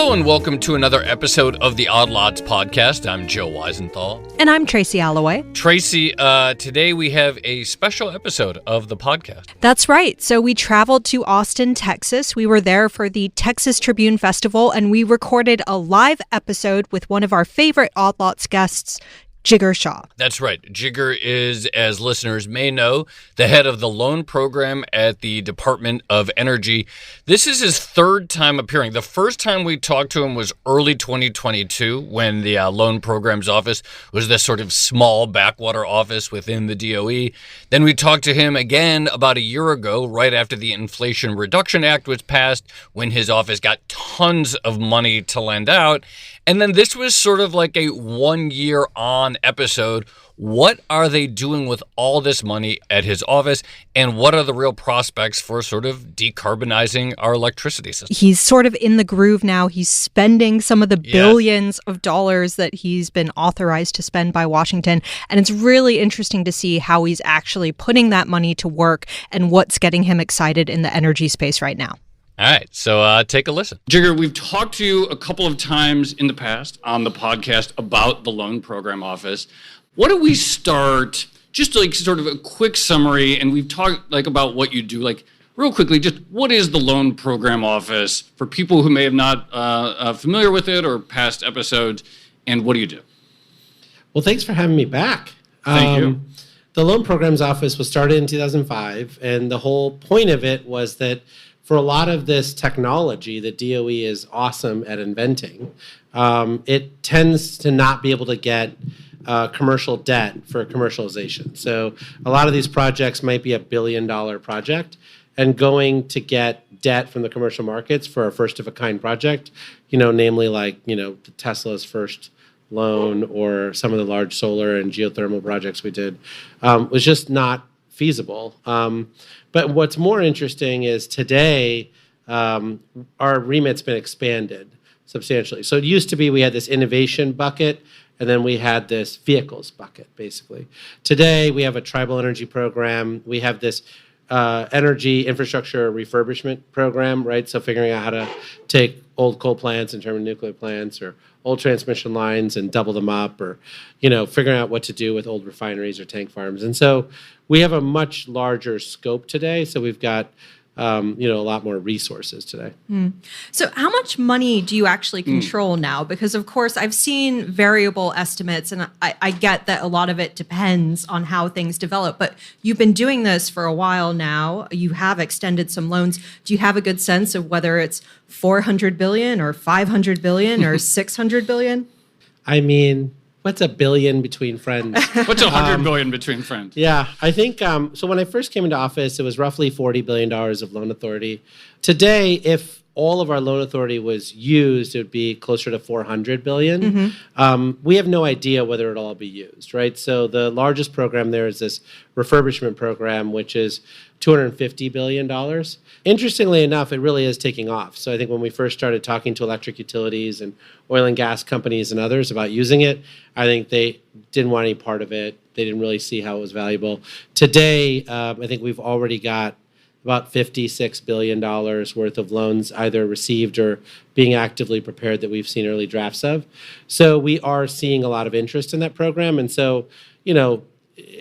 Hello and welcome to another episode of the Odd Lots podcast. I'm Joe Weisenthal. And I'm Tracy Alloway. Tracy, today we have a special episode of the podcast. That's right. So we traveled to Austin, Texas. We were there for the Texas Tribune Festival, and we recorded a live episode with one of our favorite Odd Lots guests, Jigar Shah. That's right. Jigar is, as listeners may know, the head of the loan program at the Department of Energy. This is his third time appearing. The first time we talked to him was early 2022 when the loan program's office was this sort of small backwater office within the DOE. Then we talked to him again about a year ago, right after the Inflation Reduction Act was passed, when his office got tons of money to lend out. And then this was sort of like a 1 year on episode. What are they doing with all this money at his office? And what are the real prospects for sort of decarbonizing our electricity system? He's sort of in the groove now. He's spending some of the billions of dollars that he's been authorized to spend by Washington. And it's really interesting to see how he's actually putting that money to work and what's getting him excited in the energy space right now. All right, so take a listen. Jigar, we've talked to you a couple of times in the past on the podcast about the loan program office. Why don't we start, just like sort of a quick summary, and we've talked like about what you do, like real quickly, just what is the loan program office for people who may have not familiar with it or past episodes, and what do you do? Well, thanks for having me back. Thank you. The loan programs office was started in 2005, and the whole point of it was that for a lot of this technology that DOE is awesome at inventing, it tends to not be able to get commercial debt for commercialization. So a lot of these projects might be $1 billion project, and going to get debt from the commercial markets for a first-of-a-kind project, namely like, Tesla's first loan or some of the large solar and geothermal projects we did, was just not feasible. But what's more interesting is today, our remit's been expanded substantially. So it used to be we had this innovation bucket, and then we had this vehicles bucket, basically. Today, we have a tribal energy program. We have this energy infrastructure refurbishment program, right? So figuring out how to take old coal plants and turn them into nuclear plants, or old transmission lines and double them up, or, figuring out what to do with old refineries or tank farms. And so we have a much larger scope today. So we've got, a lot more resources today. So how much money do you actually control now? Because, of course, I've seen variable estimates, and I get that a lot of it depends on how things develop. But you've been doing this for a while now. You have extended some loans. Do you have a good sense of whether it's $400 billion or $500 billion or $600 billion? I mean, what's $1 billion between friends? What's $100 billion between friends? Yeah, I think, so when I first came into office, it was roughly $40 billion of loan authority. Today, if all of our loan authority was used, it would be closer to $400 billion. We have no idea whether it'll all be used, right? So the largest program there is this refurbishment program, which is $250 billion. Interestingly enough, it really is taking off. So I think when we first started talking to electric utilities and oil and gas companies and others about using it, I think they didn't want any part of it. They didn't really see how it was valuable. Today, I think we've already got about $56 billion worth of loans either received or being actively prepared that we've seen early drafts of. So we are seeing a lot of interest in that program. And so,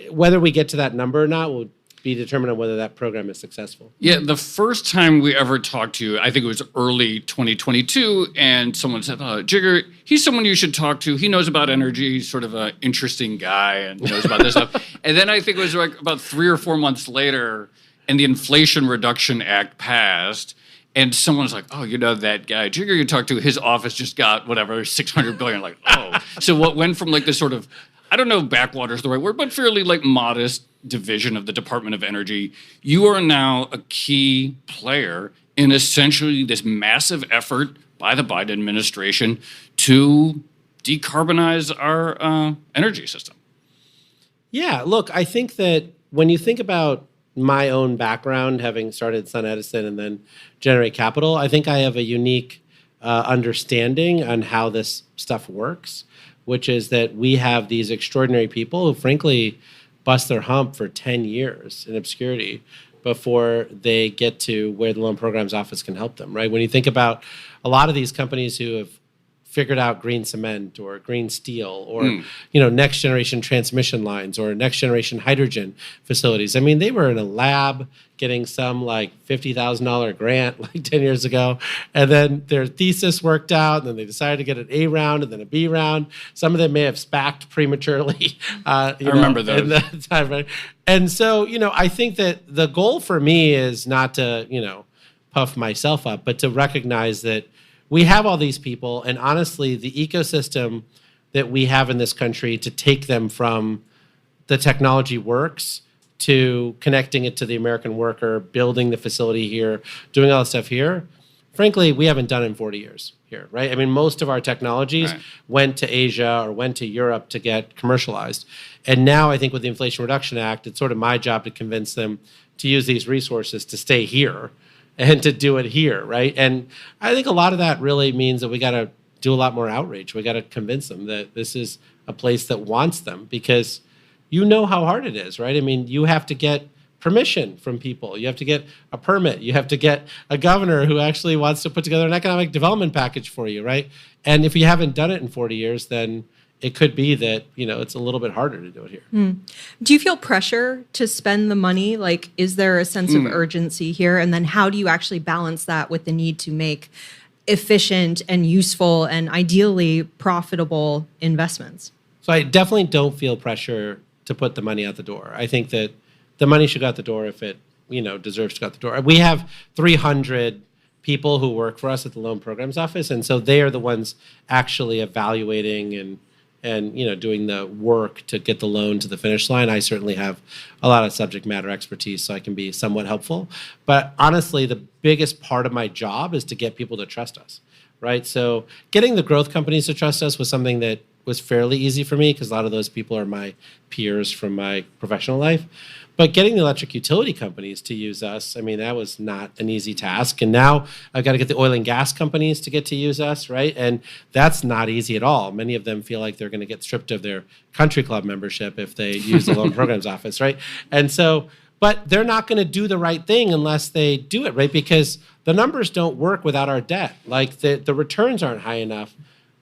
whether we get to that number or not will be determined on whether that program is successful. Yeah, the first time we ever talked to you, I think it was early 2022, and someone said, Jigar, he's someone you should talk to. He knows about energy. He's sort of an interesting guy and knows about this stuff. And then I think it was like about 3 or 4 months later, and the Inflation Reduction Act passed, and someone's like, that guy, Jigar you talked to, his office just got whatever, $600 billion. Like, So what went from like this sort of, I don't know if backwater is the right word, but fairly like modest division of the Department of Energy, you are now a key player in essentially this massive effort by the Biden administration to decarbonize our energy system. Yeah, look, I think that when you think about my own background, having started Sun Edison and then Generate Capital, I think I have a unique understanding on how this stuff works, which is that we have these extraordinary people who frankly bust their hump for 10 years in obscurity before they get to where the loan programs office can help them, right? When you think about a lot of these companies who have figured out green cement or green steel or next generation transmission lines or next generation hydrogen facilities. I mean, they were in a lab getting some like $50,000 grant like 10 years ago, and then their thesis worked out, and then they decided to get an A round and then a B round. Some of them may have SPAC'd prematurely. I remember those. In that time, right? And so, I think that the goal for me is not to, puff myself up, but to recognize that we have all these people, and honestly, the ecosystem that we have in this country to take them from the technology works to connecting it to the American worker, building the facility here, doing all the stuff here, frankly, we haven't done in 40 years here, right? I mean, most of our technologies went to Asia or went to Europe to get commercialized. And now I think with the Inflation Reduction Act, it's sort of my job to convince them to use these resources to stay here and to do it here, right? And I think a lot of that really means that we got to do a lot more outreach. We got to convince them that this is a place that wants them, because you know how hard it is, right? I mean, you have to get permission from people. You have to get a permit. You have to get a governor who actually wants to put together an economic development package for you, right? And if you haven't done it in 40 years, then it could be that, it's a little bit harder to do it here. Do you feel pressure to spend the money? Like, is there a sense of urgency here? And then how do you actually balance that with the need to make efficient and useful and ideally profitable investments? So I definitely don't feel pressure to put the money out the door. I think that the money should go out the door if it, deserves to go out the door. We have 300 people who work for us at the Loan Programs Office, and so they are the ones actually evaluating and doing the work to get the loan to the finish line. I certainly have a lot of subject matter expertise, so I can be somewhat helpful. But honestly, the biggest part of my job is to get people to trust us, right? So getting the growth companies to trust us was something that was fairly easy for me, because a lot of those people are my peers from my professional life. But getting the electric utility companies to use us, I mean, that was not an easy task. And now I've got to get the oil and gas companies to get to use us, right? And that's not easy at all. Many of them feel like they're going to get stripped of their country club membership if they use the Loan Programs Office, right? And so, but they're not going to do the right thing unless they do it, right? Because the numbers don't work without our debt. Like the returns aren't high enough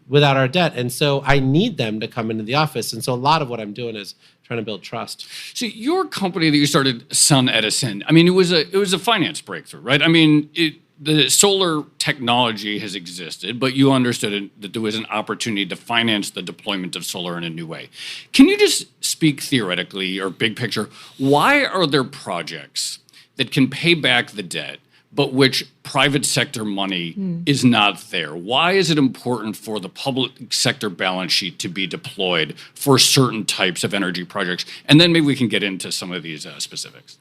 without our debt. And so I need them to come into the office. And so a lot of what I'm doing is trying to build trust. So your company that you started, Sun Edison, I mean, it was a finance breakthrough, right? I mean, the solar technology has existed, but you understood that there was an opportunity to finance the deployment of solar in a new way. Can you just speak theoretically or big picture, why are there projects that can pay back the debt, but which private sector money is not there? Why is it important for the public sector balance sheet to be deployed for certain types of energy projects? And then maybe we can get into some of these specifics.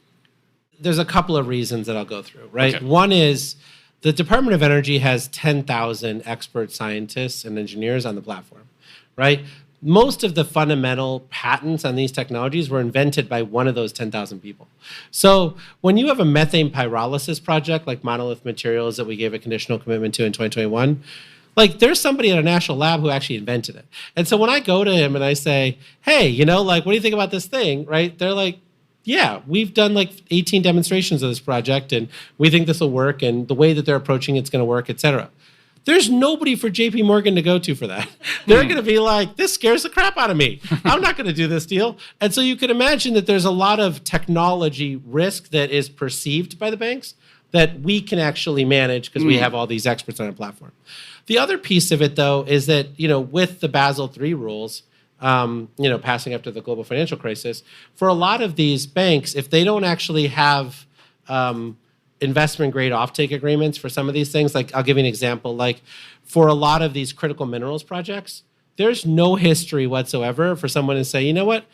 There's a couple of reasons that I'll go through, right? Okay. One is the Department of Energy has 10,000 expert scientists and engineers on the platform, right? Most of the fundamental patents on these technologies were invented by one of those 10,000 people. So when you have a methane pyrolysis project like Monolith Materials that we gave a conditional commitment to in 2021, like there's somebody at a national lab who actually invented it. And so when I go to him and I say, hey, what do you think about this thing, right? They're like, yeah, we've done like 18 demonstrations of this project and we think this will work and the way that they're approaching it's going to work, et cetera. There's nobody for JP Morgan to go to for that. They're going to be like, this scares the crap out of me. I'm not going to do this deal. And so you can imagine that there's a lot of technology risk that is perceived by the banks that we can actually manage because we have all these experts on our platform. The other piece of it, though, is that, with the Basel III rules, passing after the global financial crisis, for a lot of these banks, if they don't actually have investment grade offtake agreements for some of these things. Like I'll give you an example, like for a lot of these critical minerals projects, there's no history whatsoever for someone to say, you know what,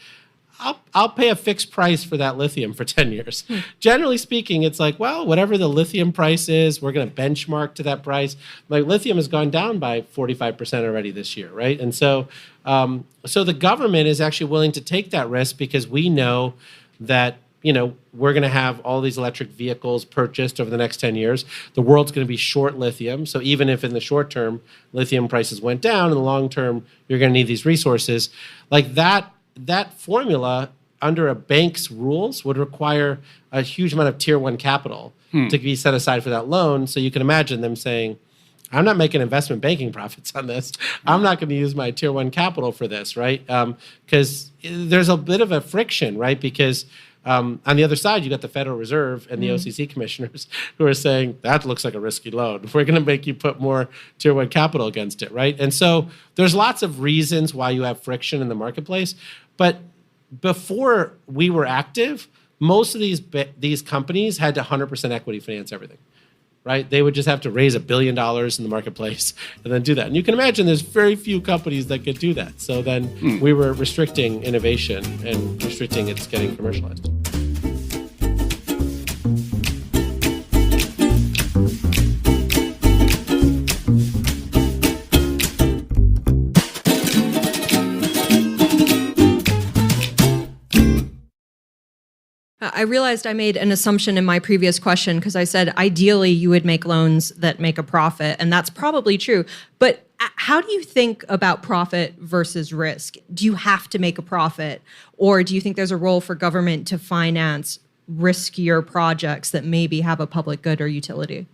I'll pay a fixed price for that lithium for 10 years. Generally speaking, it's like, well, whatever the lithium price is, we're going to benchmark to that price. Like lithium has gone down by 45% already this year, right? And so, so the government is actually willing to take that risk because we know that we're going to have all these electric vehicles purchased over the next 10 years. The world's going to be short lithium. So even if in the short term, lithium prices went down, in the long term, you're going to need these resources. Like that formula under a bank's rules, would require a huge amount of tier one capital to be set aside for that loan. So you can imagine them saying, I'm not making investment banking profits on this. I'm not going to use my tier one capital for this, right? Because there's a bit of a friction, right? Because on the other side, you got the Federal Reserve and the OCC commissioners who are saying, that looks like a risky loan. We're going to make you put more tier one capital against it, right? And so there's lots of reasons why you have friction in the marketplace. But before we were active, most of these companies had to 100% equity finance everything, right? They would just have to raise $1 billion in the marketplace and then do that. And you can imagine there's very few companies that could do that. So then we were restricting innovation and restricting its getting commercialized. I realized I made an assumption in my previous question because I said ideally you would make loans that make a profit, and that's probably true. But how do you think about profit versus risk? Do you have to make a profit, or do you think there's a role for government to finance riskier projects that maybe have a public good or utility?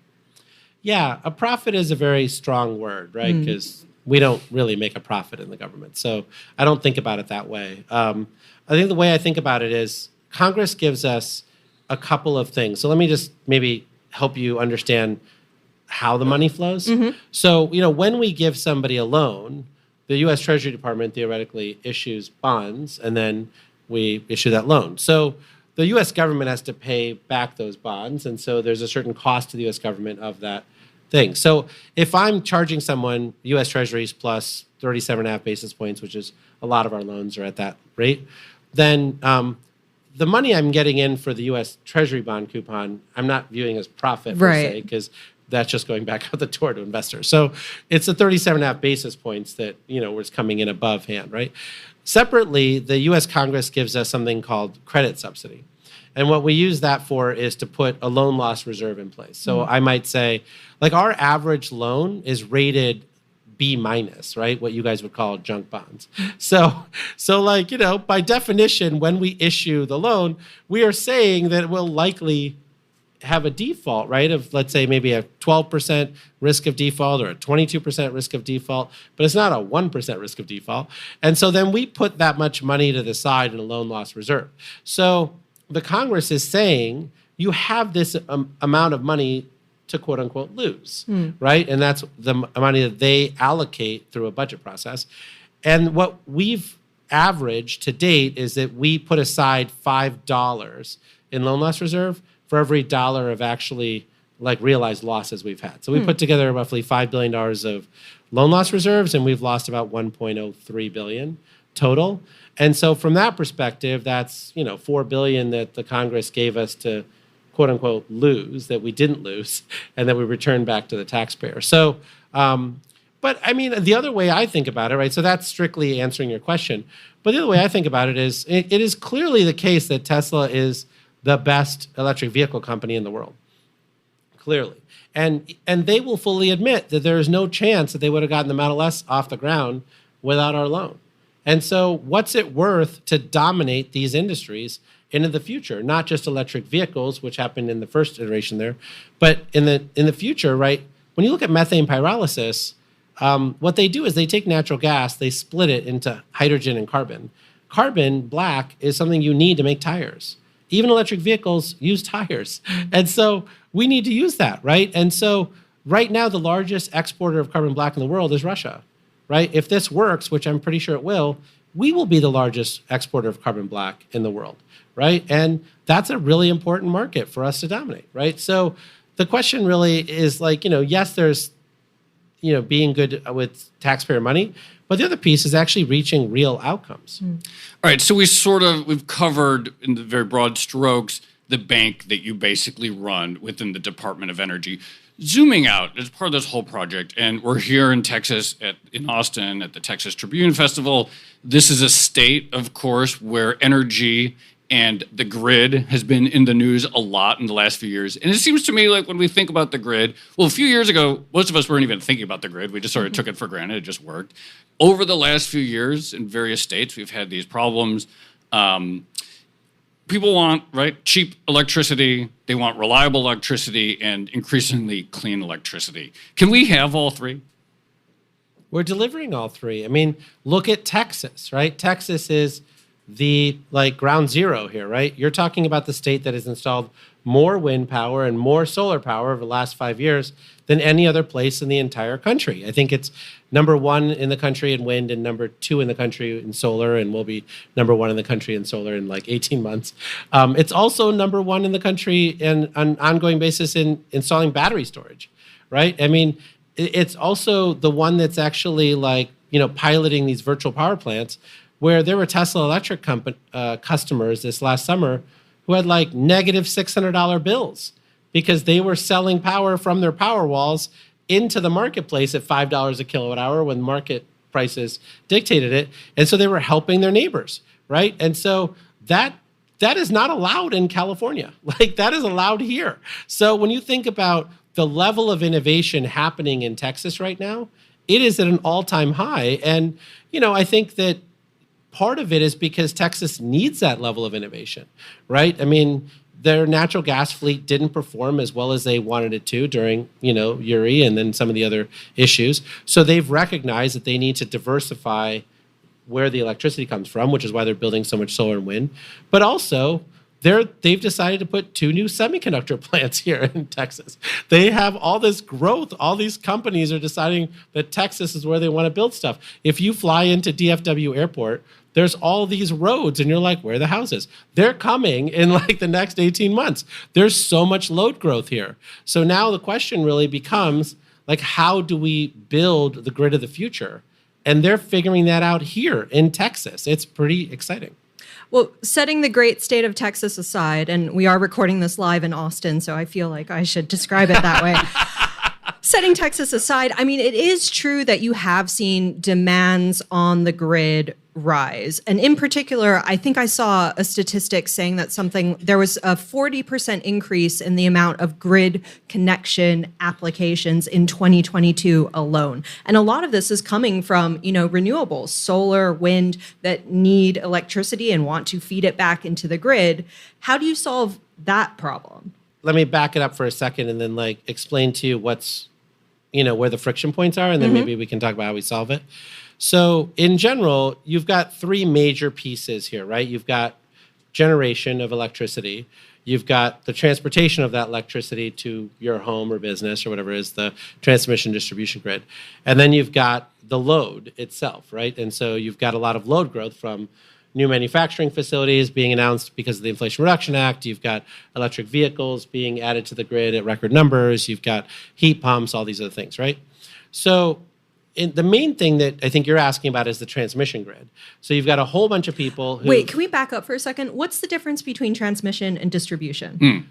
Yeah, a profit is a very strong word, right? Because we don't really make a profit in the government. So I don't think about it that way. I think the way I think about it is Congress gives us a couple of things. So let me just maybe help you understand how the money flows. So, when we give somebody a loan, the U.S. Treasury Department theoretically issues bonds, and then we issue that loan. So the U.S. government has to pay back those bonds, and so there's a certain cost to the U.S. government of that thing. So if I'm charging someone U.S. Treasuries plus 37.5 basis points, which is a lot of our loans are at that rate, then the money I'm getting in for the U.S. Treasury bond coupon, I'm not viewing as profit per se, because that's just going back out the door to investors. So it's the 37.5 basis points that, was coming in above hand, right? Separately, the U.S. Congress gives us something called credit subsidy. And what we use that for is to put a loan loss reserve in place. So I might say, like, our average loan is rated B minus, right? What you guys would call junk bonds. So like, by definition, when we issue the loan, we are saying that it will likely have a default, right? Of, let's say, maybe a 12% risk of default or a 22% risk of default, but it's not a 1% risk of default. And so then we put that much money to the side in a loan loss reserve. So the Congress is saying you have this amount of money to quote unquote lose, right? And that's the money that they allocate through a budget process. And what we've averaged to date is that we put aside $5 in loan loss reserve for every dollar of actually like realized losses we've had. So we put together roughly $5 billion of loan loss reserves, and we've lost about $1.03 billion total. And so from that perspective, that's, $4 billion that the Congress gave us to quote unquote lose, that we didn't lose, and that we returned back to the taxpayer. So, but I mean, the other way I think about it, right? So that's strictly answering your question. But the other way I think about it is, it is clearly the case that Tesla is the best electric vehicle company in the world. Clearly. And they will fully admit that there is no chance that they would have gotten the Model S off the ground without our loan. And so what's it worth to dominate these industries into the future? Not just electric vehicles, which happened in the first iteration there, but in the future, right? When you look at methane pyrolysis, what they do is they take natural gas, they split it into hydrogen and carbon. Carbon, black, is something you need to make tires. Even electric vehicles use tires. And so we need to use that, right? And so right now, the largest exporter of carbon black in the world is Russia, right? If this works, which I'm pretty sure it will, we will be the largest exporter of carbon black in the world, right? And that's a really important market for us to dominate, right? So the question really is like, yes, there's, being good with taxpayer money, but the other piece is actually reaching real outcomes. All right, so we've covered in the very broad strokes the bank that you basically run within the Department of Energy. Zooming out as part of this whole project, and we're here in Texas, in Austin, at the Texas Tribune Festival. This is a state, of course, where energy and the grid has been in the news a lot in the last few years. And it seems to me like when we think about the grid, well, a few years ago, most of us weren't even thinking about the grid. We just sort of took it for granted. It just worked. Over the last few years in various states, we've had these problems. people want, right, cheap electricity, they want reliable electricity, and increasingly clean electricity. Can we have all three? We're delivering all three. I mean, look at Texas, right? Texas is the ground zero here, right? You're talking about the state that has installed more wind power and more solar power over the last 5 years than any other place in the entire country. I think it's number one in the country in wind and number two in the country in solar, and will be number one in the country in solar in 18 months. It's also number one in the country on an ongoing basis in installing battery storage, right? I mean, it's also the one that's actually piloting these virtual power plants, where there were Tesla Electric customers this last summer who had negative $600 bills because they were selling power from their power walls into the marketplace at $5 a kilowatt hour when market prices dictated it. And so they were helping their neighbors, right? And so that is not allowed in California. That is allowed here. So when you think about the level of innovation happening in Texas right now, it is at an all-time high. And, I think that part of it is because Texas needs that level of innovation, right? I mean, their natural gas fleet didn't perform as well as they wanted it to during, Uri and then some of the other issues. So they've recognized that they need to diversify where the electricity comes from, which is why they're building so much solar and wind. But also, they've decided to put 2 new semiconductor plants here in Texas. They have all this growth. All these companies are deciding that Texas is where they want to build stuff. If you fly into DFW Airport, there's all these roads, and you're like, where are the houses? They're coming in the next 18 months. There's so much load growth here. So now the question really becomes, how do we build the grid of the future? And they're figuring that out here in Texas. It's pretty exciting. Well, setting the great state of Texas aside, and we are recording this live in Austin, so I feel like I should describe it that way. Setting Texas aside, I mean, it is true that you have seen demands on the grid rise. And in particular, I think I saw a statistic saying that there was a 40% increase in the amount of grid connection applications in 2022 alone. And a lot of this is coming from, renewables, solar, wind, that need electricity and want to feed it back into the grid. How do you solve that problem? Let me back it up for a second and then explain to you what's, where the friction points are, and then maybe we can talk about how we solve it. So in general, you've got 3 major pieces here, right? You've got generation of electricity. You've got the transportation of that electricity to your home or business or whatever is the transmission distribution grid. And then you've got the load itself, right? And so you've got a lot of load growth from new manufacturing facilities being announced because of the Inflation Reduction Act. You've got electric vehicles being added to the grid at record numbers. You've got heat pumps, all these other things, right? So the main thing that I think you're asking about is the transmission grid. So you've got a whole bunch of people who... Wait, can we back up for a second? What's the difference between transmission and distribution?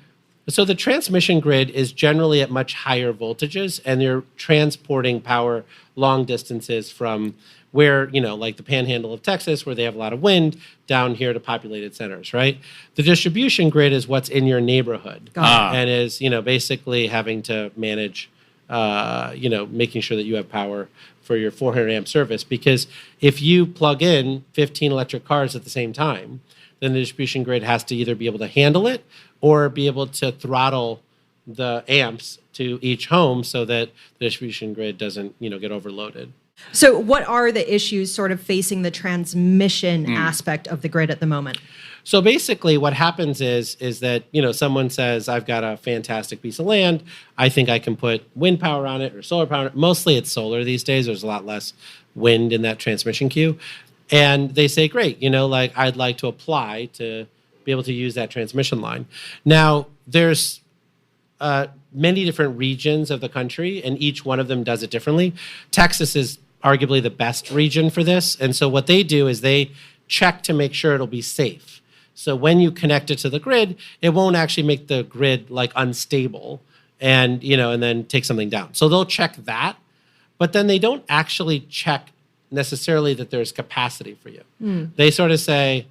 So the transmission grid is generally at much higher voltages, and they're transporting power long distances from where, the panhandle of Texas, where they have a lot of wind, down here to populated centers, right? The distribution grid is what's in your neighborhood and is, basically having to manage, making sure that you have power for your 400 amp service. Because if you plug in 15 electric cars at the same time, then the distribution grid has to either be able to handle it or be able to throttle the amps to each home so that the distribution grid doesn't, get overloaded. So what are the issues sort of facing the transmission aspect of the grid at the moment? So basically what happens is that, someone says, I've got a fantastic piece of land. I think I can put wind power on it or solar power on it. Mostly it's solar these days. There's a lot less wind in that transmission queue. And they say, great, I'd like to apply to be able to use that transmission line. Now, there's many different regions of the country, and each one of them does it differently. Texas is arguably the best region for this. And so what they do is they check to make sure it'll be safe. So when you connect it to the grid, it won't actually make the grid unstable and, and then take something down. So they'll check that, but then they don't actually check necessarily that there's capacity for you. They sort of say,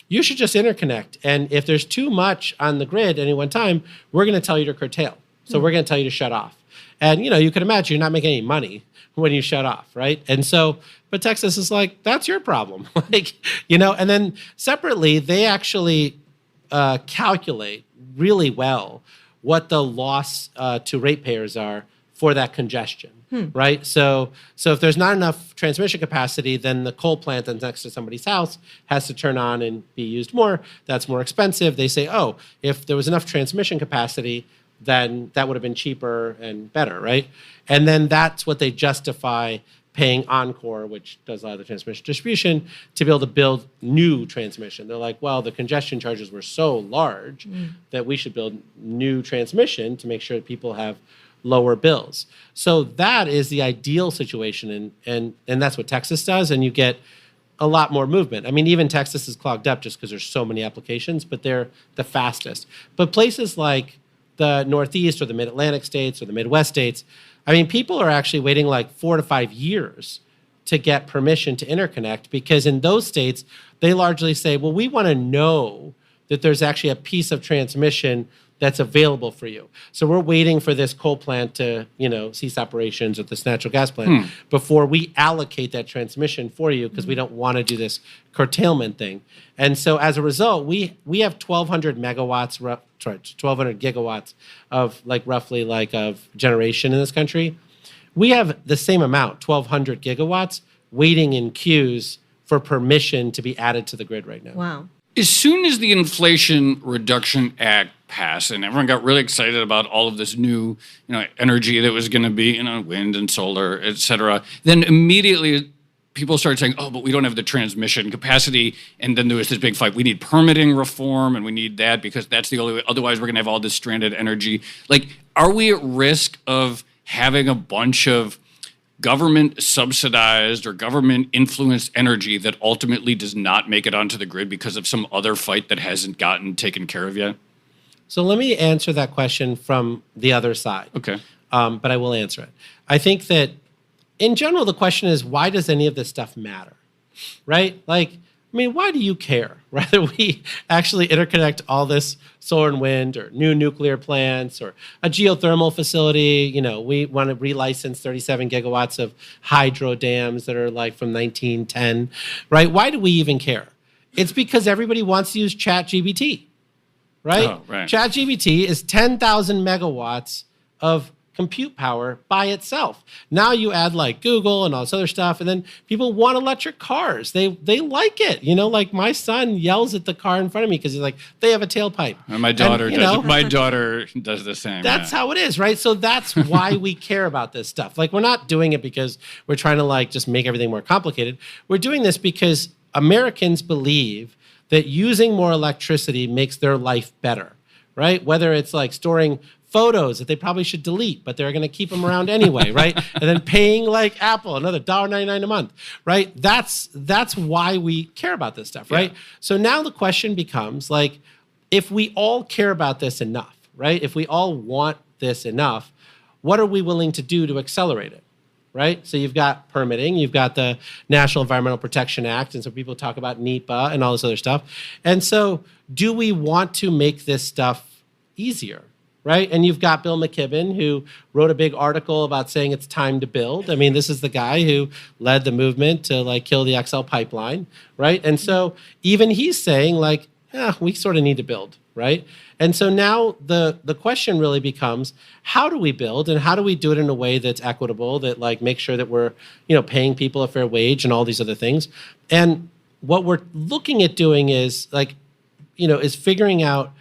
you should just interconnect. And if there's too much on the grid at any one time, we're going to tell you to curtail. So we're going to tell you to shut off. And, you can imagine you're not making any money when you shut off, right? And so, but Texas is like, that's your problem. And then separately, they actually calculate really well what the loss to ratepayers are for that congestion, right? So if there's not enough transmission capacity, then the coal plant that's next to somebody's house has to turn on and be used more. That's more expensive. They say, oh, if there was enough transmission capacity, then that would have been cheaper and better, right? And then that's what they justify paying Oncor, which does a lot of the transmission distribution, to be able to build new transmission. They're like, well, the congestion charges were so large that we should build new transmission to make sure that people have lower bills. So that is the ideal situation, and that's what Texas does, and you get a lot more movement. I mean, even Texas is clogged up just because there's so many applications, but they're the fastest. But places like the Northeast or the Mid-Atlantic states or the Midwest states, I mean, people are actually waiting like 4 to 5 years to get permission to interconnect, because in those states, they largely say, well, we want to know that there's actually a piece of transmission that's available for you. So we're waiting for this coal plant to, cease operations, or this natural gas plant before we allocate that transmission for you, because we don't want to do this curtailment thing. And so as a result, we have 1,200 megawatts, 1,200 gigawatts of roughly of generation in this country. We have the same amount, 1,200 gigawatts, waiting in queues for permission to be added to the grid right now. Wow. As soon as the Inflation Reduction Act passed and everyone got really excited about all of this new, energy that was going to be, wind and solar, et cetera, then immediately people started saying, oh, but we don't have the transmission capacity. And then there was this big fight. We need permitting reform, and we need that because that's the only way. Otherwise, we're going to have all this stranded energy. Are we at risk of having a bunch of government subsidized or government influenced energy that ultimately does not make it onto the grid because of some other fight that hasn't gotten taken care of yet? So let me answer that question from the other side. Okay. But I will answer it. I think that in general, the question is, why does any of this stuff matter? Right? Why do you care? Whether we actually interconnect all this solar and wind, or new nuclear plants, or a geothermal facility. We want to relicense 37 gigawatts of hydro dams that are from 1910, right? Why do we even care? It's because everybody wants to use ChatGPT, right? Oh, right. ChatGPT is 10,000 megawatts of compute power by itself. Now you add Google and all this other stuff, and then people want electric cars. They like it. My son yells at the car in front of me because he's like, they have a tailpipe. And my daughter does. My daughter does the same. That's how it is, right? So that's why we care about this stuff. We're not doing it because we're trying to just make everything more complicated. We're doing this because Americans believe that using more electricity makes their life better, right? Whether it's storing photos that they probably should delete, but they're going to keep them around anyway, right? And then paying Apple another $1.99 a month, right? That's why we care about this stuff, right? Yeah. So now the question becomes if we all care about this enough, right? If we all want this enough, what are we willing to do to accelerate it, right? So you've got permitting, you've got the National Environmental Protection Act, and so people talk about NEPA and all this other stuff. And so do we want to make this stuff easier? Right? And you've got Bill McKibben, who wrote a big article about saying it's time to build. I mean, this is the guy who led the movement to kill the XL pipeline, right? And so even he's saying we sort of need to build, right? And so now the question really becomes, how do we build, and how do we do it in a way that's equitable, that make sure that we're paying people a fair wage and all these other things. And what we're looking at doing is is figuring out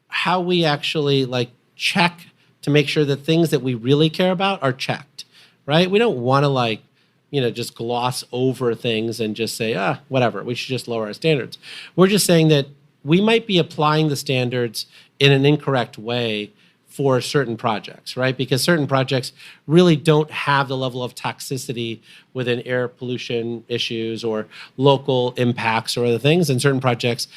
how we actually check to make sure that things that we really care about are checked, right? We don't want to just gloss over things and just say, whatever, we should just lower our standards. We're just saying that we might be applying the standards in an incorrect way for certain projects, right? Because certain projects really don't have the level of toxicity within air pollution issues or local impacts or other things. And certain projects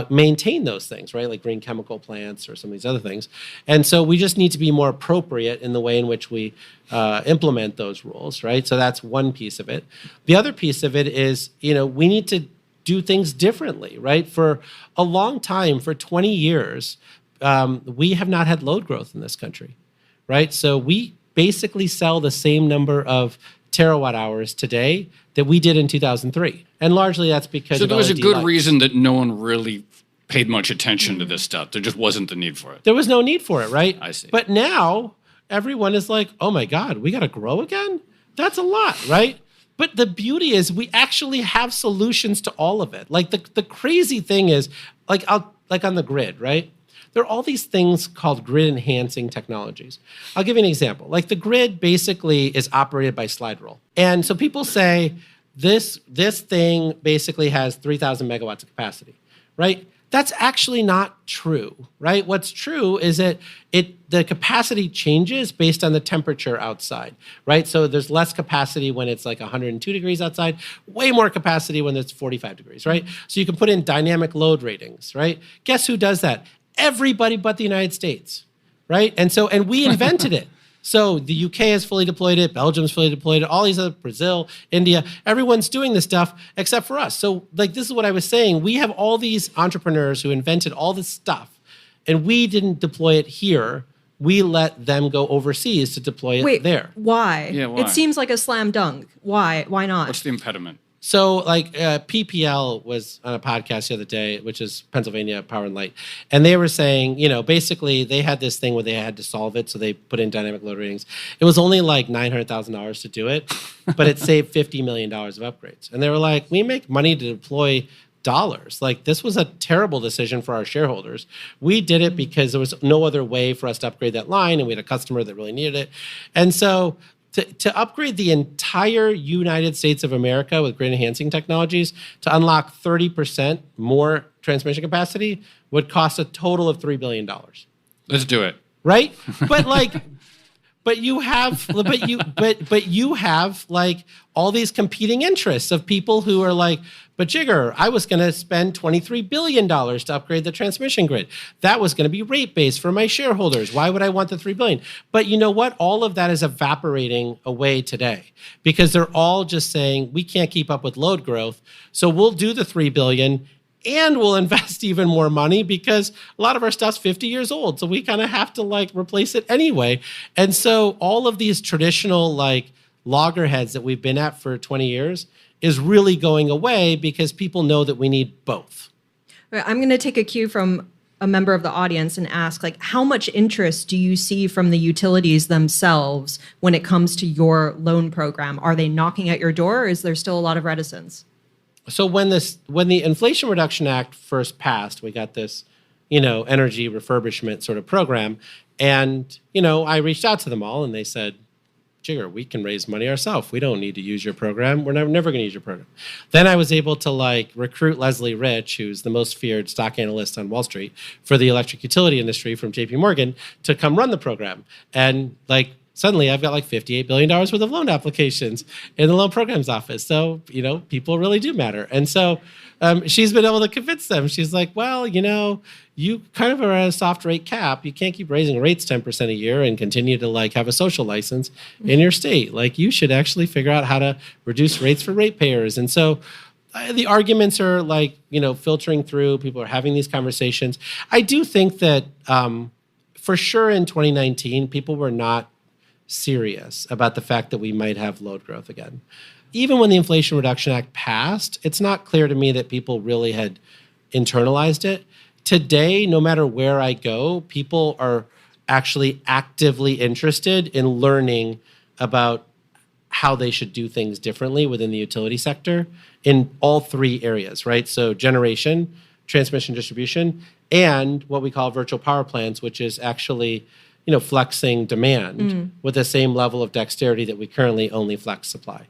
maintain those things, right? Like green chemical plants or some of these other things. And so we just need to be more appropriate in the way in which we implement those rules, right? So that's one piece of it. The other piece of it is, we need to do things differently, right? For a long time, for 20 years, we have not had load growth in this country, right? So we basically sell the same number of terawatt hours today that we did in 2003. And largely that's because there was a good reason that no one really paid much attention to this stuff. There just wasn't the need for it. There was no need for it, right? I see. But now everyone is like, oh my God, we got to grow again? That's a lot, right? But the beauty is we actually have solutions to all of it. Like the crazy thing is, like on the grid, right? There are all these things called grid enhancing technologies. I'll give you an example. Like the grid basically is operated by slide rule. And so people say this thing basically has 3,000 megawatts of capacity, right? That's actually not true, right? What's true is that the capacity changes based on the temperature outside, right? So there's less capacity when it's like 102 degrees outside, way more capacity when it's 45 degrees, right? So you can put in dynamic load ratings, right? Guess who does that? Everybody but the United States, right? And we invented it. So the UK has fully deployed it, Belgium's fully deployed it, all these other, Brazil, India, everyone's doing this stuff except for us. So like this is what I was saying. We have all these entrepreneurs who invented all this stuff and we didn't deploy it here. We let them go overseas to deploy it there. Why? Yeah, why? It seems like a slam dunk. Why? Why not? What's the impediment? So like PPL was on a podcast the other day, which is Pennsylvania Power and Light. And they were saying, basically they had this thing where they had to solve it. So they put in dynamic load ratings. It was only like $900,000 to do it, but it saved $50 million of upgrades. And they were like, we make money to deploy dollars. Like this was a terrible decision for our shareholders. We did it because there was no other way for us to upgrade that line. And we had a customer that really needed it. And so to upgrade the entire United States of America with grid enhancing technologies to unlock 30% more transmission capacity would cost a total of $3 billion. Let's do it. Right? But you have like all these competing interests of people who are like, but Jigar, I was going to spend $23 billion to upgrade the transmission grid. That was going to be rate base for my shareholders. Why would I want the $3 billion? But you know what? All of that is evaporating away today because they're all just saying we can't keep up with load growth. So we'll do the $3 billion and we'll invest even more money because a lot of our stuff's 50 years old. So we kind of have to like replace it anyway. And so all of these traditional like loggerheads that we've been at for 20 years is really going away because people know that we need both. I'm going to take a cue from a member of the audience and ask, like, how much interest do you see from the utilities themselves when it comes to your loan program? Are they knocking at your door or is there still a lot of reticence? So when the Inflation Reduction Act first passed, we got this, energy refurbishment sort of program. And, I reached out to them all and they said, Jigar, we can raise money ourselves. We don't need to use your program. We're never going to use your program. Then I was able to recruit Leslie Rich, who's the most feared stock analyst on Wall Street for the electric utility industry from JP Morgan, to come run the program. And suddenly I've got $58 billion worth of loan applications in the loan programs office. So, people really do matter. And so she's been able to convince them. She's like, well, you kind of are at a soft rate cap. You can't keep raising rates 10% a year and continue to have a social license in your state. You should actually figure out how to reduce rates for ratepayers. And so the arguments are filtering through. People are having these conversations. I do think that for sure in 2019, people were not serious about the fact that we might have load growth again. Even when the Inflation Reduction Act passed, it's not clear to me that people really had internalized it. Today, no matter where I go, people are actually actively interested in learning about how they should do things differently within the utility sector in all three areas, right? So generation, transmission, distribution, and what we call virtual power plants, which is actually flexing demand with the same level of dexterity that we currently only flex supply.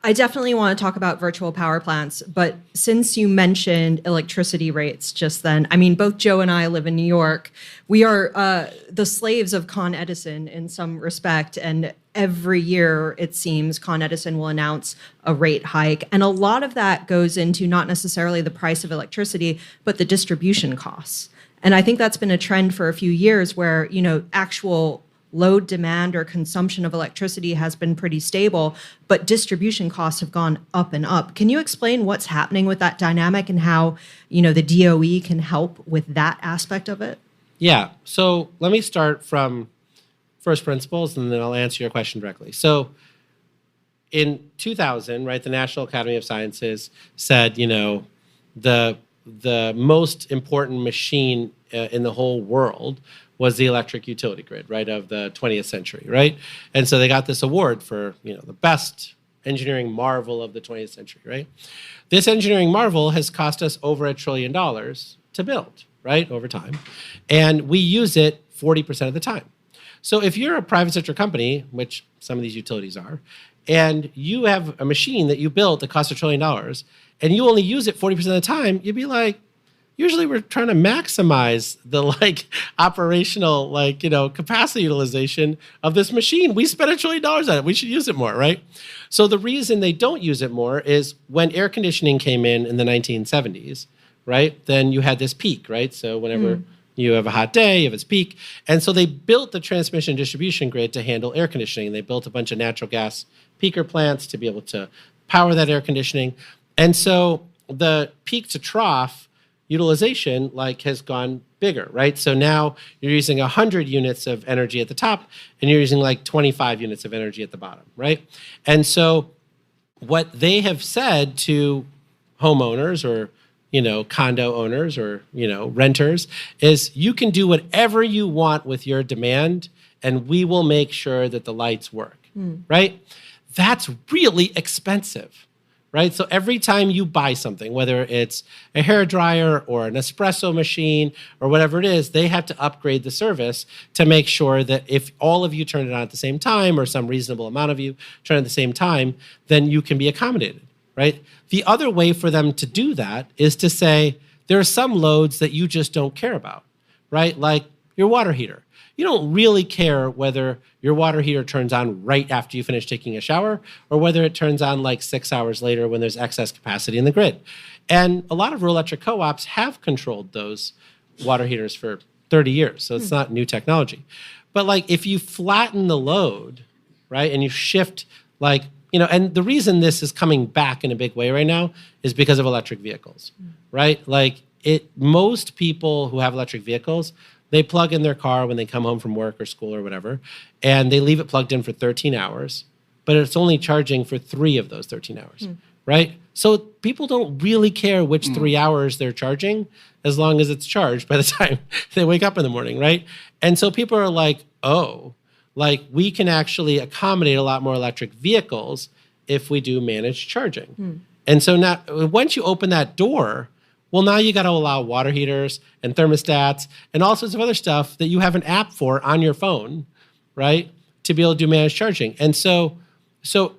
I definitely want to talk about virtual power plants, but since you mentioned electricity rates just then, both Joe and I live in New York. We are the slaves of Con Edison in some respect, and every year, it seems, Con Edison will announce a rate hike, and a lot of that goes into not necessarily the price of electricity, but the distribution costs. And I think that's been a trend for a few years where, actual load demand or consumption of electricity has been pretty stable, but distribution costs have gone up and up. Can you explain what's happening with that dynamic and how, the DOE can help with that aspect of it? Yeah. So let me start from first principles, and then I'll answer your question directly. So in 2000, right, the National Academy of Sciences said, the the most important machine in the whole world was the electric utility grid, right, of the 20th century, right? And so they got this award for, the best engineering marvel of the 20th century, right? This engineering marvel has cost us over $1 trillion to build, right, over time. And we use it 40% of the time. So if you're a private sector company, which some of these utilities are, and you have a machine that you built that costs $1 trillion, and you only use it 40% of the time, you'd be like, usually we're trying to maximize the operational capacity utilization of this machine. We spent $1 trillion on it. We should use it more, right? So the reason they don't use it more is when air conditioning came in the 1970s, right? Then you had this peak, right? So whenever you have a hot day, you have its peak. And so they built the transmission distribution grid to handle air conditioning. They built a bunch of natural gas peaker plants to be able to power that air conditioning. And so the peak to trough utilization has gone bigger, right? So now you're using 100 units of energy at the top and you're using 25 units of energy at the bottom, right? And so what they have said to homeowners or condo owners or renters is you can do whatever you want with your demand and we will make sure that the lights work, right? That's really expensive. Right? So every time you buy something, whether it's a hairdryer or an espresso machine or whatever it is, they have to upgrade the service to make sure that if all of you turn it on at the same time or some reasonable amount of you turn it at the same time, then you can be accommodated, right? The other way for them to do that is to say there are some loads that you just don't care about, right? Like your water heater. You don't really care whether your water heater turns on right after you finish taking a shower or whether it turns on 6 hours later when there's excess capacity in the grid. And a lot of rural electric co-ops have controlled those water heaters for 30 years, so it's not new technology. But if you flatten the load, right, and you shift and the reason this is coming back in a big way right now is because of electric vehicles, right? Most people who have electric vehicles, they plug in their car when they come home from work or school or whatever, and they leave it plugged in for 13 hours, but it's only charging for 3 of those 13 hours, right? So people don't really care which 3 hours they're charging as long as it's charged by the time they wake up in the morning, right? And so people are like, we can actually accommodate a lot more electric vehicles if we do managed charging. And so now, once you open that door, well, now you got to allow water heaters and thermostats and all sorts of other stuff that you have an app for on your phone, right, to be able to do managed charging. And so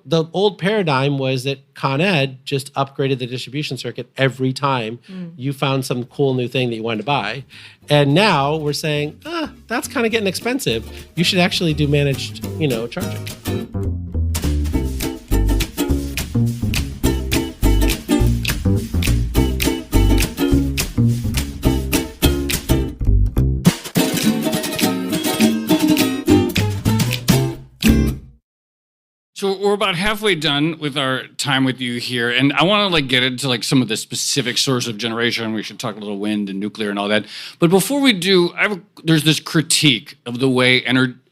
the old paradigm was that Con Ed just upgraded the distribution circuit every time you found some cool new thing that you wanted to buy. And now we're saying, that's kind of getting expensive. You should actually do managed, charging. So we're about halfway done with our time with you here, and I want to get into some of the specific source of generation. We should talk a little wind and nuclear and all that. But before we do, there's this critique of the way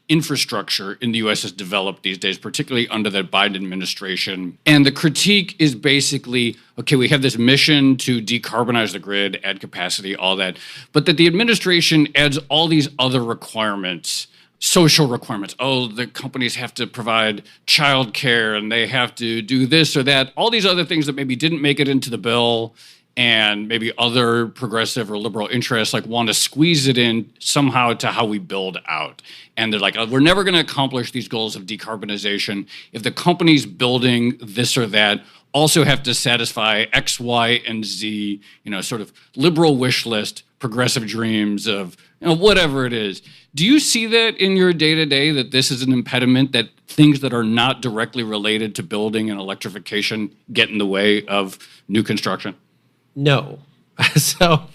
infrastructure in the U.S. has developed these days, particularly under the Biden administration. And the critique is basically, okay, we have this mission to decarbonize the grid, add capacity, all that, but that the administration adds all these other requirements, social requirements. Oh, the companies have to provide childcare and they have to do this or that. All these other things that maybe didn't make it into the bill and maybe other progressive or liberal interests want to squeeze it in somehow to how we build out. And they're like, oh, we're never going to accomplish these goals of decarbonization if the companies building this or that also have to satisfy X, Y, and Z, sort of liberal wish list, progressive dreams of whatever it is. Do you see that in your day-to-day, that this is an impediment, that things that are not directly related to building and electrification get in the way of new construction? No. So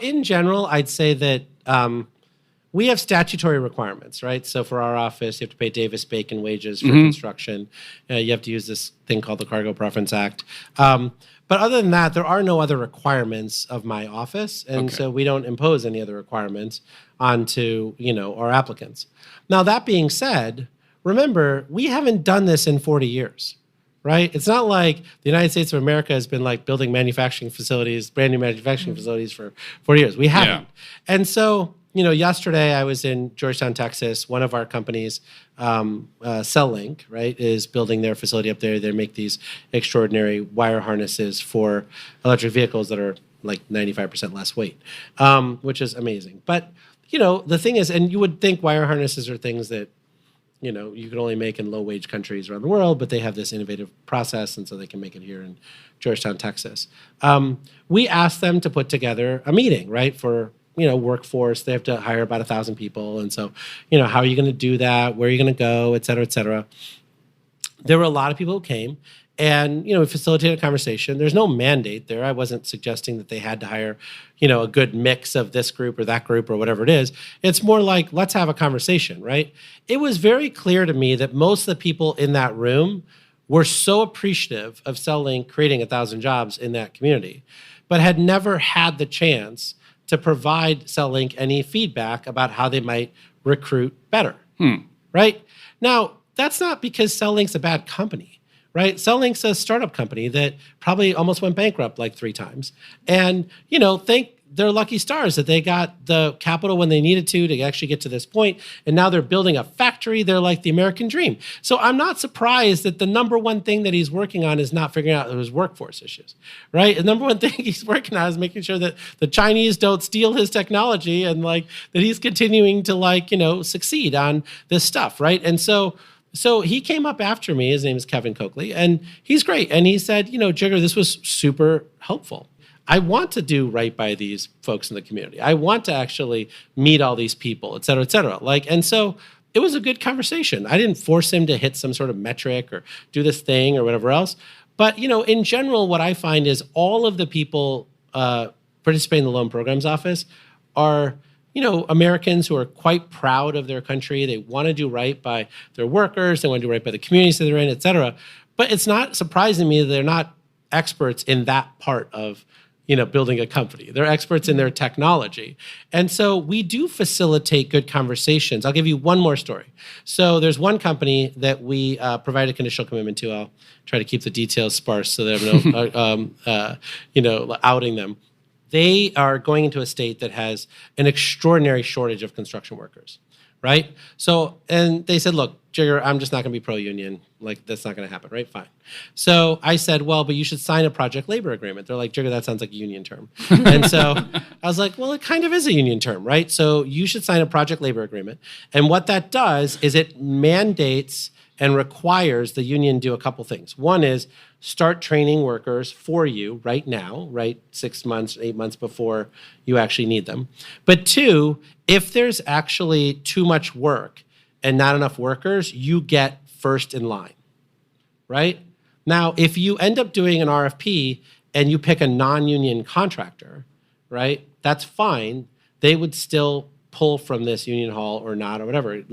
in general, I'd say that we have statutory requirements, right? So for our office, you have to pay Davis-Bacon wages for construction. You have to use this thing called the Cargo Preference Act. But other than that, there are no other requirements of my office. And so we don't impose any other requirements onto, our applicants. Now, that being said, remember, we haven't done this in 40 years, right? It's not like the United States of America has been like building manufacturing facilities, brand new manufacturing facilities for 40 years. We haven't. And so, yesterday I was in Georgetown, Texas. One of our companies, CellLink, right, is building their facility up there. They make these extraordinary wire harnesses for electric vehicles that are like 95% less weight, which is amazing. But, the thing is, and you would think wire harnesses are things that, you can only make in low-wage countries around the world, but they have this innovative process, and so they can make it here in Georgetown, Texas. We asked them to put together a meeting, right, for, workforce. They have to hire about 1,000 people, and so, how are you going to do that? Where are you going to go, et cetera, et cetera. There were a lot of people who came, and, we facilitated a conversation. There's no mandate there. I wasn't suggesting that they had to hire, a good mix of this group or that group or whatever it is. It's more like, let's have a conversation, right? It was very clear to me that most of the people in that room were so appreciative of CellLink creating 1,000 jobs in that community, but had never had the chance to provide CellLink any feedback about how they might recruit better, right? Now, that's not because CellLink's a bad company. Right? CellLink's a startup company that probably almost went bankrupt like 3 times. And, thank their lucky stars that they got the capital when they needed to actually get to this point. And now they're building a factory. They're like the American dream. So I'm not surprised that the number one thing that he's working on is not figuring out his workforce issues, right? The number one thing he's working on is making sure that the Chinese don't steal his technology and that he's continuing to succeed on this stuff, right? And so he came up after me. His name is Kevin Coakley, and he's great. And he said, Jigar, this was super helpful. I want to do right by these folks in the community. I want to actually meet all these people, et cetera, et cetera. And so it was a good conversation. I didn't force him to hit some sort of metric or do this thing or whatever else. But, in general, what I find is all of the people participating in the Loan Programs Office are Americans who are quite proud of their country. They want to do right by their workers. They want to do right by the communities that they're in, et cetera. But it's not surprising to me that they're not experts in that part of, building a company. They're experts in their technology. And so we do facilitate good conversations. I'll give you one more story. So there's one company that we provide a conditional commitment to. I'll try to keep the details sparse so they have no, outing them. They are going into a state that has an extraordinary shortage of construction workers, right? So, and they said, look, Jigar, I'm just not going to be pro-union. That's not going to happen, right? Fine. So I said, well, but you should sign a project labor agreement. They're like, Jigar, that sounds like a union term. And so I was like, well, it kind of is a union term, right? So you should sign a project labor agreement. And what that does is it mandates and requires the union do a couple things. One is start training workers for you right now, right? 6 months, 8 months before you actually need them. But 2, if there's actually too much work and not enough workers, you get first in line, right? Now, if you end up doing an RFP and you pick a non-union contractor, right? That's fine. They would still pull from this union hall or not or whatever.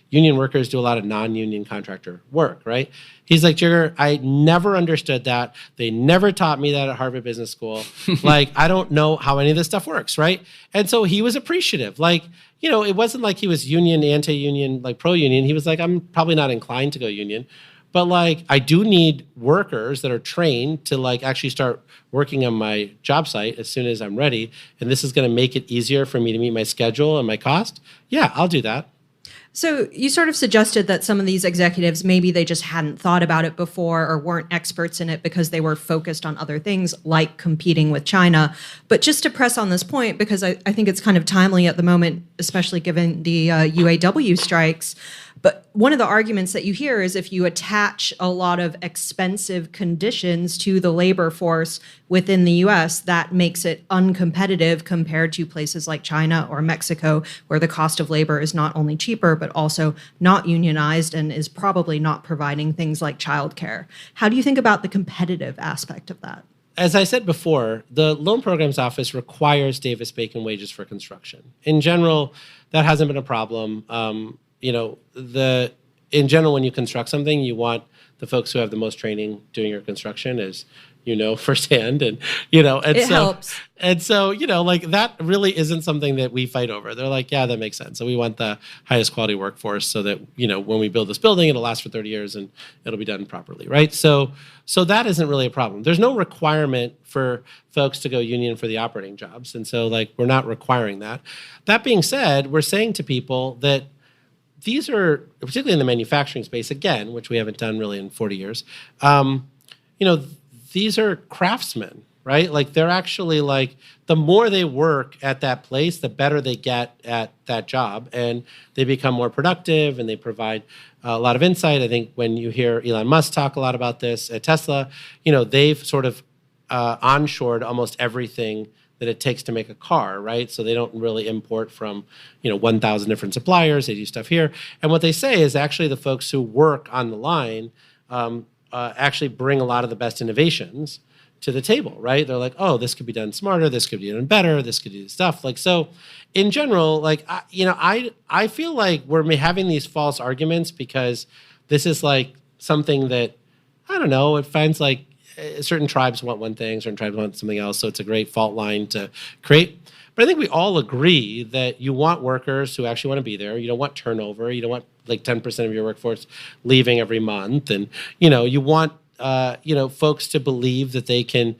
Union workers do a lot of non-union contractor work, right? He's like, Jigar, I never understood that. They never taught me that at Harvard Business School. I don't know how any of this stuff works, right? And so he was appreciative. It wasn't like he was union, anti-union, pro-union. He was like, I'm probably not inclined to go union. But I do need workers that are trained to actually start working on my job site as soon as I'm ready. And this is going to make it easier for me to meet my schedule and my cost. Yeah, I'll do that. So you sort of suggested that some of these executives, maybe they just hadn't thought about it before or weren't experts in it because they were focused on other things like competing with China. But just to press on this point, because I think it's kind of timely at the moment, especially given the UAW strikes, but one of the arguments that you hear is if you attach a lot of expensive conditions to the labor force within the US, that makes it uncompetitive compared to places like China or Mexico, where the cost of labor is not only cheaper, but also not unionized and is probably not providing things like childcare. How do you think about the competitive aspect of that? As I said before, the Loan Programs Office requires Davis-Bacon wages for construction. In general, that hasn't been a problem. In general, when you construct something, you want the folks who have the most training doing your construction as firsthand, and It so helps. and so like that really isn't something that we fight over. They're like, yeah, that makes sense. So we want the highest quality workforce so that when we build this building, it'll last for 30 years and it'll be done properly, right? So that isn't really a problem. There's no requirement for folks to go union for the operating jobs, and so like we're not requiring that. That being said, we're saying to people that these are, particularly in the manufacturing space, again, which we haven't done really in 40 years, these are craftsmen, right? Like they're actually like, the more they work at that place, the better they get at that job, and they become more productive and they provide a lot of insight. I think when you hear Elon Musk talk a lot about this at Tesla, they've sort of onshored almost everything that it takes to make a car, right? So they don't really import from, 1,000 different suppliers. They do stuff here. And what they say is actually the folks who work on the line actually bring a lot of the best innovations to the table, right? They're like, oh, this could be done smarter. This could be done better. This could do stuff. Like, so in general, like, I feel like we're having these false arguments because this is like something that, I don't know, it finds like certain tribes want one thing, certain tribes want something else. So it's a great fault line to create. But I think we all agree that you want workers who actually want to be there. You don't want turnover. You don't want like 10% of your workforce leaving every month. And, you want, folks to believe that they can,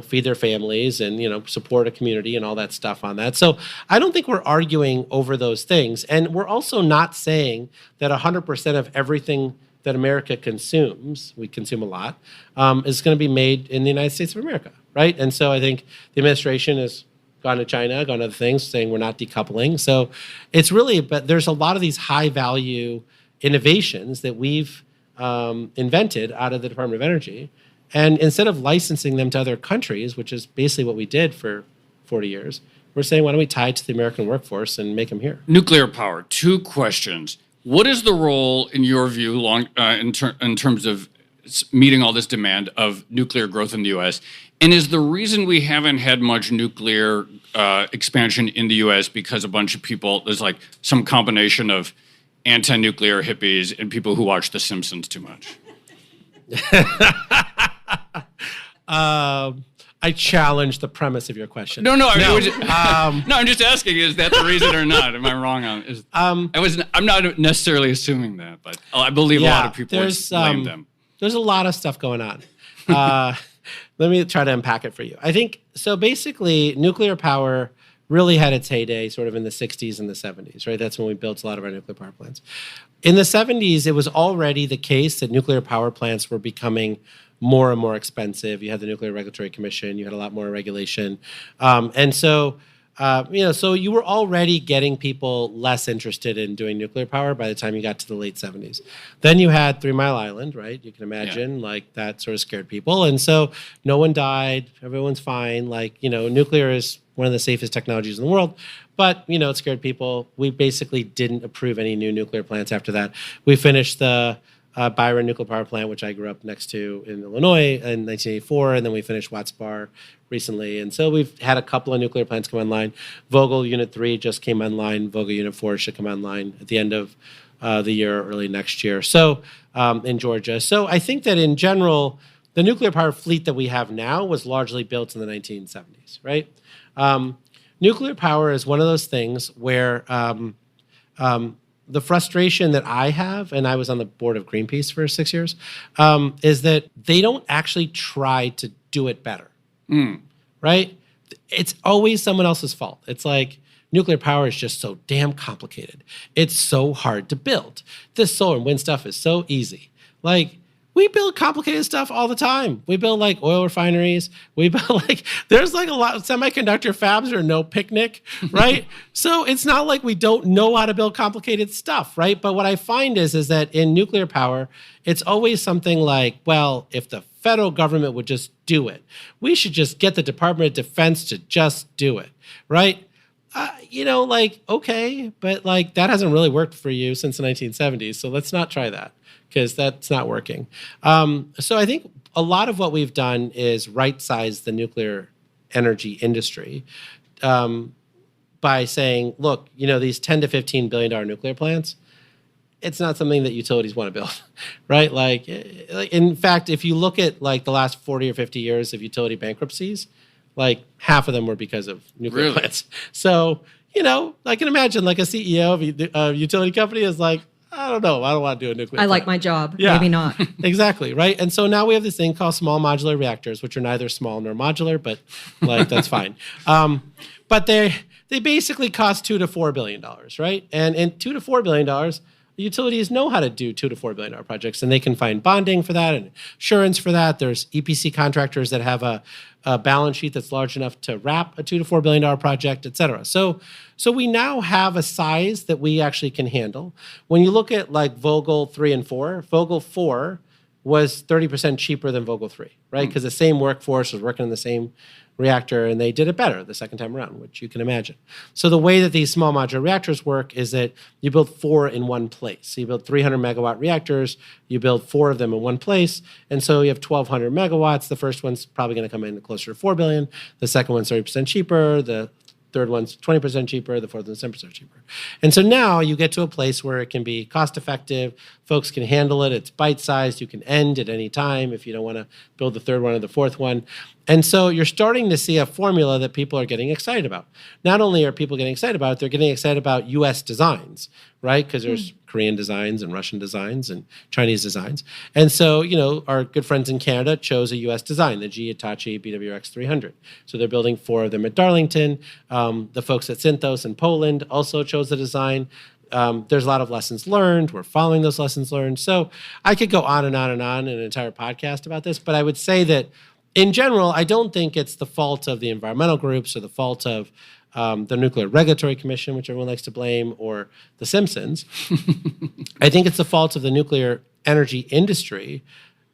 feed their families and, support a community and all that stuff on that. So I don't think we're arguing over those things. And we're also not saying that 100% of everything that America consumes, we consume a lot, is going to be made in the United States of America, right? And so I think the administration has gone to China, gone to other things, saying we're not decoupling. So it's really, but there's a lot of these high value innovations that we've invented out of the Department of Energy. And instead of licensing them to other countries, which is basically what we did for 40 years, we're saying, why don't we tie it to the American workforce and make them here? Nuclear power, 2 questions. What is the role, in your view, in terms of meeting all this demand of nuclear growth in the U.S.? And is the reason we haven't had much nuclear expansion in the U.S. because a bunch of people, there's like some combination of anti-nuclear hippies and people who watch The Simpsons too much? I challenge the premise of your question. No. I'm just asking: is that the reason or not? Am I wrong on? I'm not necessarily assuming that, but I believe a lot of people blame them. There's a lot of stuff going on. Let me try to unpack it for you. I think so. Basically, nuclear power really had its heyday sort of in the 60s and the 70s, right? That's when we built a lot of our nuclear power plants. In the 70s, it was already the case that nuclear power plants were becoming more and more expensive. You had the Nuclear Regulatory Commission. You had a lot more regulation. So you were already getting people less interested in doing nuclear power by the time you got to the late 70s. Then you had 3 Mile Island, right? You can imagine, like, that sort of scared people. And so no one died. Everyone's fine. Like, nuclear is one of the safest technologies in the world. But, it scared people. We basically didn't approve any new nuclear plants after that. We finished the Byron nuclear power plant, which I grew up next to in Illinois in 1984, and then we finished Watts Bar recently. And so we've had a couple of nuclear plants come online. Vogtle Unit 3 just came online. Vogtle Unit 4 should come online at the end of the year, early next year. So in Georgia. So I think that in general, the nuclear power fleet that we have now was largely built in the 1970s, right? Nuclear power is one of those things where the frustration that I have, and I was on the board of Greenpeace for 6 years, is that they don't actually try to do it better, right? It's always someone else's fault. It's like nuclear power is just so damn complicated. It's so hard to build. This solar and wind stuff is so easy. Like, we build complicated stuff all the time. We build like oil refineries. We build like, there's like a lot of semiconductor fabs are no picnic, right? So it's not like we don't know how to build complicated stuff, right? But what I find is that in nuclear power, it's always something like, well, if the federal government would just do it, we should just get the Department of Defense to just do it, right? Okay, but like that hasn't really worked for you since the 1970s. So let's not try that, because that's not working. So I think a lot of what we've done is right-size the nuclear energy industry by saying, look, these $10 to $15 billion nuclear plants, it's not something that utilities want to build, right? Like, in fact, if you look at like the last 40 or 50 years of utility bankruptcies, like half of them were because of nuclear plants. So, I can imagine like a CEO of a utility company is like, I don't know, I don't want to do a nuclear plant. Like my job, maybe not. Exactly, right? And so now we have this thing called small modular reactors, which are neither small nor modular, but like that's fine. But they basically cost $2 to $4 billion, right? And $2 to $4 billion, the utilities know how to do $2 to $4 billion projects, and they can find bonding for that and insurance for that. There's EPC contractors that have a balance sheet that's large enough to wrap a $2 to $4 billion project, et cetera. So we now have a size that we actually can handle. When you look at like Vogtle 3 and 4, Vogtle 4 was 30% cheaper than Vogtle 3, right? Because the same workforce was working on the same reactor, and they did it better the second time around, which you can imagine. So the way that these small modular reactors work is that you build 4 in one place. So you build 300 megawatt reactors, you build 4 of them in one place, and so you have 1,200 megawatts. The first one's probably going to come in closer to $4 billion. The second one's 30% cheaper. The third one's 20% cheaper, the fourth one's 10% cheaper. And so now you get to a place where it can be cost effective, folks can handle it, it's bite-sized, you can end at any time if you don't want to build the third one or the fourth one. And so you're starting to see a formula that people are getting excited about. Not only are people getting excited about it, they're getting excited about U.S. designs, right? Because there's Korean designs and Russian designs and Chinese designs. And so, our good friends in Canada chose a U.S. design, the GE Hitachi BWRX 300. So they're building 4 of them at Darlington. The folks at Synthos in Poland also chose the design. There's a lot of lessons learned. We're following those lessons learned. So I could go on and on and on in an entire podcast about this, but I would say that in general, I don't think it's the fault of the environmental groups or the fault of the Nuclear Regulatory Commission, which everyone likes to blame, or The Simpsons. I think it's the fault of the nuclear energy industry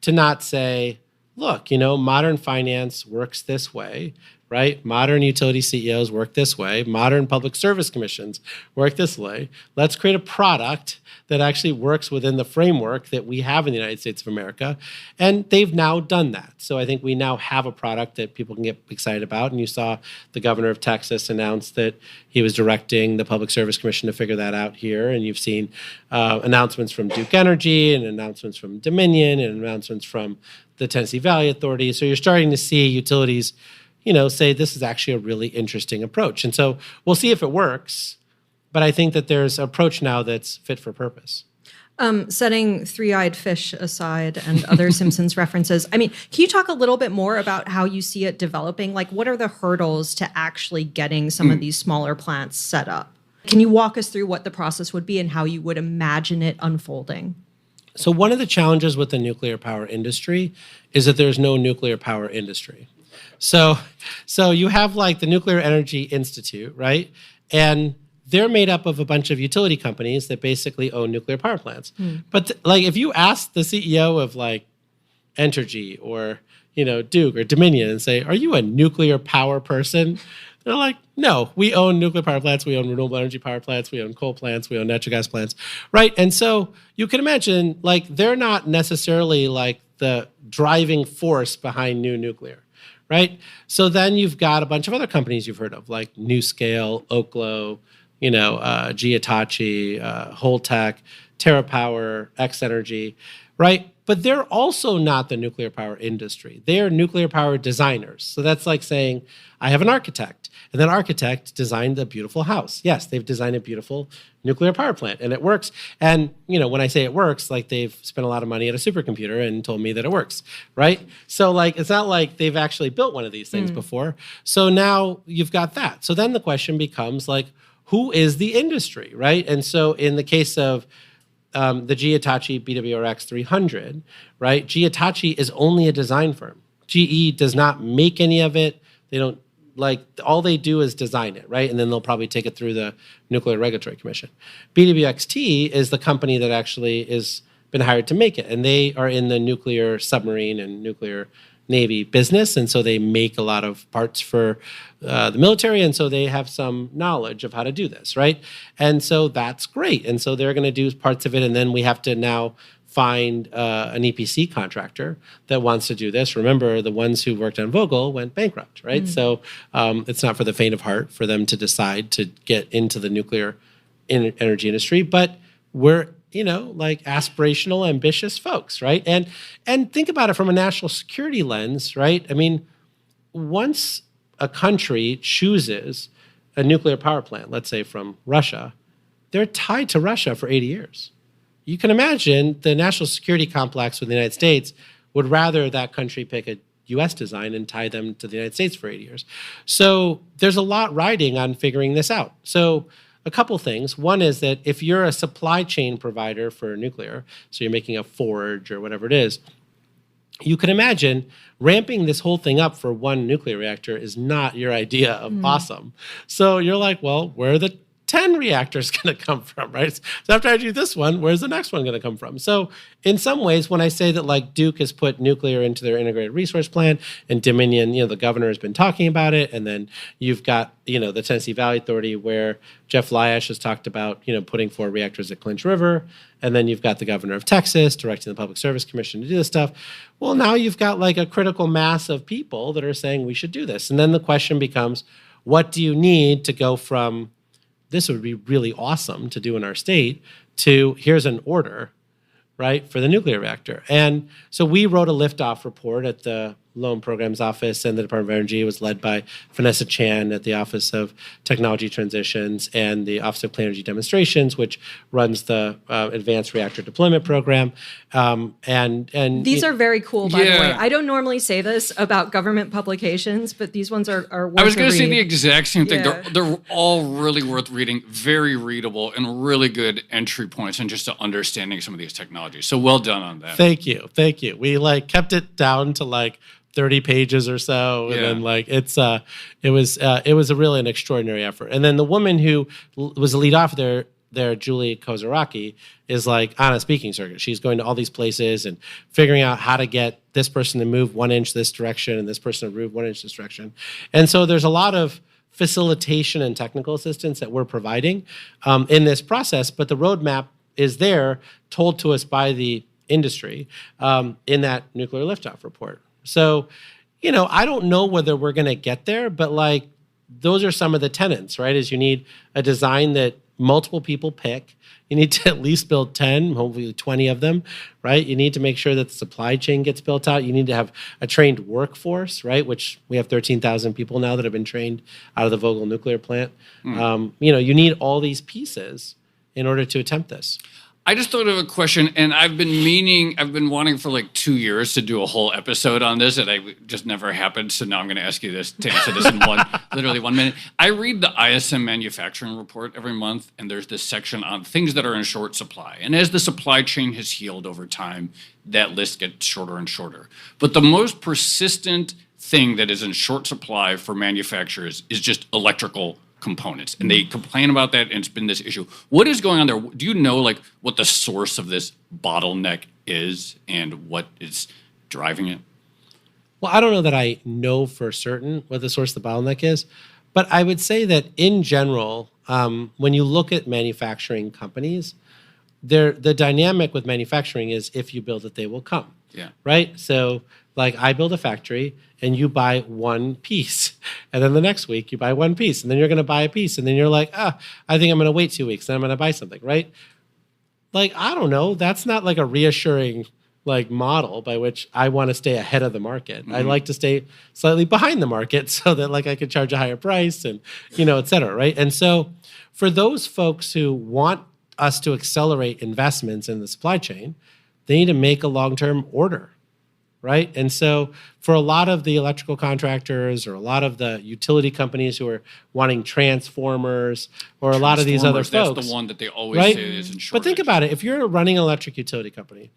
to not say, look, modern finance works this way, right? Modern utility CEOs work this way. Modern public service commissions work this way. Let's create a product that actually works within the framework that we have in the United States of America. And they've now done that. So I think we now have a product that people can get excited about. And you saw the governor of Texas announce that he was directing the Public Service Commission to figure that out here. And you've seen announcements from Duke Energy and announcements from Dominion and announcements from the Tennessee Valley Authority. So you're starting to see utilities say this is actually a really interesting approach. And so we'll see if it works, but I think that there's an approach now that's fit for purpose. Setting Three-Eyed Fish aside and other Simpsons references, can you talk a little bit more about how you see it developing? Like, what are the hurdles to actually getting some of these smaller plants set up? Can you walk us through what the process would be and how you would imagine it unfolding? So one of the challenges with the nuclear power industry is that there's no nuclear power industry. So you have like the Nuclear Energy Institute, right? And they're made up of a bunch of utility companies that basically own nuclear power plants. But like if you ask the CEO of like Entergy or Duke or Dominion and say, "Are you a nuclear power person?" They're like, "No, we own nuclear power plants, we own renewable energy power plants, we own coal plants, we own natural gas plants," right? And so you can imagine like they're not necessarily like the driving force behind new nuclear. Right? So then you've got a bunch of other companies you've heard of, like NuScale, Oklo, GE Hitachi, Holtec, TerraPower, X Energy, right? But they're also not the nuclear power industry. They are nuclear power designers. So that's like saying, I have an architect, and that architect designed a beautiful house. Yes, they've designed a beautiful nuclear power plant, and it works. And, when I say it works, like they've spent a lot of money at a supercomputer and told me that it works, right? So like, it's not like they've actually built one of these things before. So now you've got that. So then the question becomes like, who is the industry, right? And so in the case of the GE Hitachi BWRX 300, right? GE Hitachi is only a design firm. GE does not make any of it. They don't all they do is design it, right? And then they'll probably take it through the Nuclear Regulatory Commission. BWXT is the company that actually is been hired to make it, and they are in the nuclear submarine and nuclear Navy business, and so they make a lot of parts for the military, and so they have some knowledge of how to do this, right? And so that's great, and so they're going to do parts of it, and then we have to now find an EPC contractor that wants to do this. Remember, the ones who worked on Vogtle went bankrupt, right? So it's not for the faint of heart for them to decide to get into the nuclear energy industry, but we're like aspirational, ambitious folks, right? And think about it from a national security lens, right? I mean, once a country chooses a nuclear power plant, let's say from Russia, they're tied to Russia for 80 years. You can imagine the national security complex with the United States would rather that country pick a U.S. design and tie them to the United States for 80 years. So there's a lot riding on figuring this out. So a couple things. One is that if you're a supply chain provider for nuclear, so you're making a forge or whatever it is, you can imagine ramping this whole thing up for one nuclear reactor is not your idea of awesome. So you're like, well, where are the 10 reactors going to come from, right? So after I do this one, where's the next one going to come from? So in some ways, when I say that like Duke has put nuclear into their integrated resource plan and Dominion, the governor has been talking about it. And then you've got, the Tennessee Valley Authority where Jeff Lyash has talked about, putting 4 reactors at Clinch River. And then you've got the governor of Texas directing the Public Service Commission to do this stuff. Well, now you've got like a critical mass of people that are saying we should do this. And then the question becomes, what do you need to go from this would be really awesome to do in our state, to here's an order, right, for the nuclear reactor. And so we wrote a liftoff report at the Loan Programs Office, and the Department of Energy. It was led by Vanessa Chan at the Office of Technology Transitions and the Office of Clean Energy Demonstrations, which runs the Advanced Reactor Deployment Program. And these are very cool, by the Yeah. way. I don't normally say this about government publications, but these ones are worth I was going a to say read. the exact same thing. Yeah. They're all really worth reading, very readable, and really good entry points and just to understanding some of these technologies. So well done on that. Thank you. We kept it down to 30 pages or so, and then it was really an extraordinary effort. And then the woman who was the lead off there, Julie Kozaraki, is on a speaking circuit. She's going to all these places and figuring out how to get this person to move 1 inch this direction and this person to move 1 inch this direction. And so there's a lot of facilitation and technical assistance that we're providing in this process, but the roadmap is there, told to us by the industry in that nuclear liftoff report. So, I don't know whether we're going to get there, but those are some of the tenets, right? Is you need a design that multiple people pick. You need to at least build 10, hopefully 20 of them, right? You need to make sure that the supply chain gets built out. You need to have a trained workforce, right? Which we have 13,000 people now that have been trained out of the Vogtle nuclear plant. You need all these pieces in order to attempt this. I just thought of a question, and I've been wanting for 2 years to do a whole episode on this, and I just never happened. So now I'm going to ask you this to answer this in literally 1 minute. I read the ISM manufacturing report every month, and there's this section on things that are in short supply. And as the supply chain has healed over time, that list gets shorter and shorter. But the most persistent thing that is in short supply for manufacturers is just electrical components, and they complain about that, and it's been this issue. What is going on there? Do you know what the source of this bottleneck is and what is driving it? Well, I don't know that I know for certain what the source of the bottleneck is, but I would say that in general, when you look at manufacturing companies, the dynamic with manufacturing is if you build it, they will come. Yeah. Right? So I build a factory and you buy one piece. And then the next week you buy one piece. And then you're going to buy a piece. And then you're like, I think I'm going to wait 2 weeks. Then I'm going to buy something, right? I don't know. That's not a reassuring model by which I want to stay ahead of the market. I like to stay slightly behind the market so that I could charge a higher price and, et cetera, right? And so for those folks who want us to accelerate investments in the supply chain, they need to make a long-term order, right? And so for a lot of the electrical contractors or a lot of the utility companies who are wanting transformers or a lot of these other folks. That's the one that they always right? say is in shortage. But think about it. If you're running an electric utility company,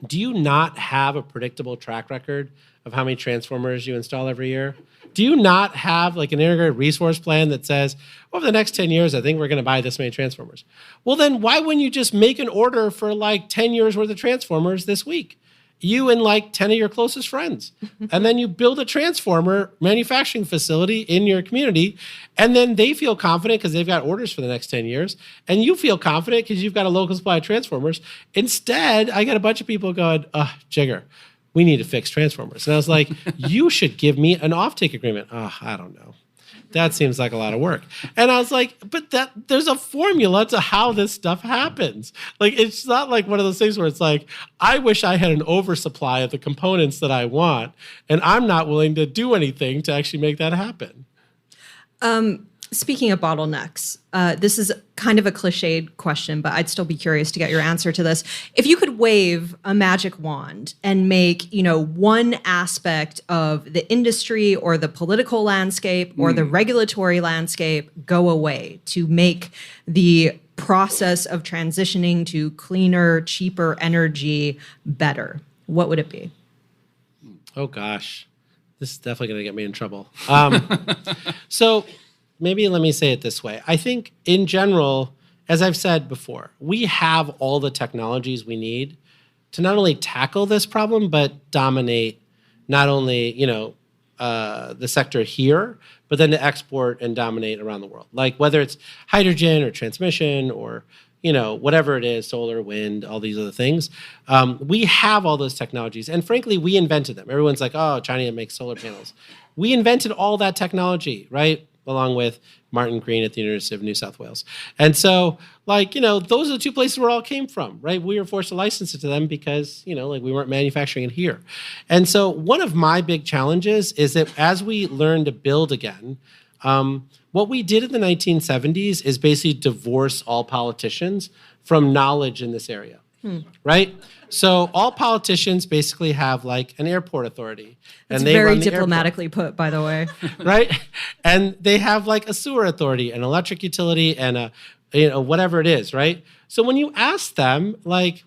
do you not have a predictable track record of how many transformers you install every year? Do you not have an integrated resource plan that says, over the next 10 years, I think we're going to buy this many transformers? Well, then why wouldn't you just make an order for 10 years worth of transformers this week? You and 10 of your closest friends. And then you build a transformer manufacturing facility in your community. And then they feel confident because they've got orders for the next 10 years. And you feel confident because you've got a local supply of transformers. Instead, I got a bunch of people going, Jigar, we need to fix transformers. And I was like, you should give me an offtake agreement. I don't know. That seems like a lot of work. And I was like, but there's a formula to how this stuff happens. Like, it's not like one of those things where it's like, I wish I had an oversupply of the components that I want, and I'm not willing to do anything to actually make that happen. Speaking of bottlenecks, this is kind of a cliched question, but I'd still be curious to get your answer to this. If you could wave a magic wand and make, one aspect of the industry or the political landscape or the regulatory landscape go away to make the process of transitioning to cleaner, cheaper energy better, what would it be? Oh, gosh. This is definitely going to get me in trouble. So maybe let me say it this way. I think in general, as I've said before, we have all the technologies we need to not only tackle this problem, but dominate not only, the sector here, but then to export and dominate around the world. Like whether it's hydrogen or transmission or, whatever it is, solar, wind, all these other things. We have all those technologies. And frankly, we invented them. Everyone's like, oh, China makes solar panels. We invented all that technology, right? Along with Martin Green at the University of New South Wales. And so, those are the two places where it all came from, right? We were forced to license it to them because, we weren't manufacturing it here. And so one of my big challenges is that as we learn to build again, what we did in the 1970s is basically divorce all politicians from knowledge in this area, right? So all politicians basically have an airport authority. It's very diplomatically put, by the way. Right? And they have a sewer authority, an electric utility, and whatever it is, right? So when you ask them,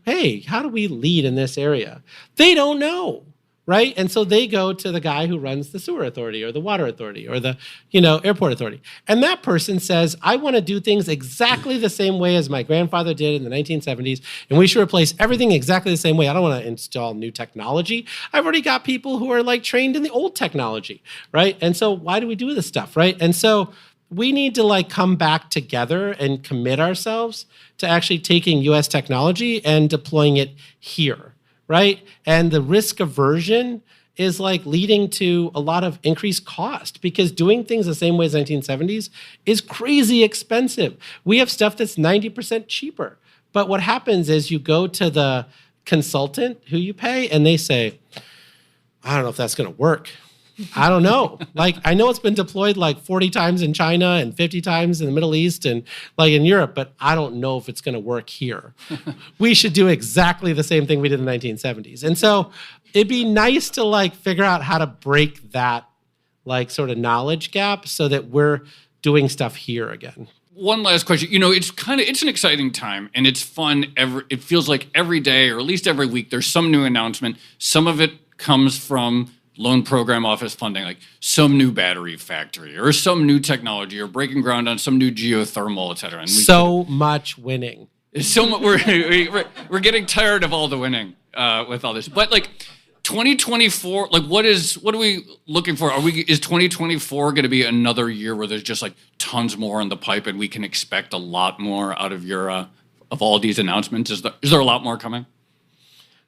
hey, how do we lead in this area? They don't know. Right? And so they go to the guy who runs the sewer authority or the water authority or the, airport authority. And that person says, I want to do things exactly the same way as my grandfather did in the 1970s. And we should replace everything exactly the same way. I don't want to install new technology. I've already got people who are trained in the old technology. Right? And so why do we do this stuff? Right? And so we need to come back together and commit ourselves to actually taking US technology and deploying it here. Right? And the risk aversion is leading to a lot of increased cost because doing things the same way as 1970s is crazy expensive. We have stuff that's 90% cheaper. But what happens is you go to the consultant who you pay and they say, I don't know if that's going to work. I don't know. I know it's been deployed 40 times in China and 50 times in the Middle East and in Europe, but I don't know if it's going to work here. We should do exactly the same thing we did in the 1970s. And so it'd be nice to figure out how to break that sort of knowledge gap so that we're doing stuff here again. One last question. It's an exciting time and it's fun. It feels like every day or at least every week there's some new announcement. Some of it comes from Loan Program Office funding, some new battery factory or some new technology or breaking ground on some new geothermal, et cetera. And much winning. We're getting tired of all the winning with all this. But 2024, what are we looking for? Is 2024 going to be another year where there's just tons more in the pipe and we can expect a lot more out of your of all these announcements? Is there a lot more coming?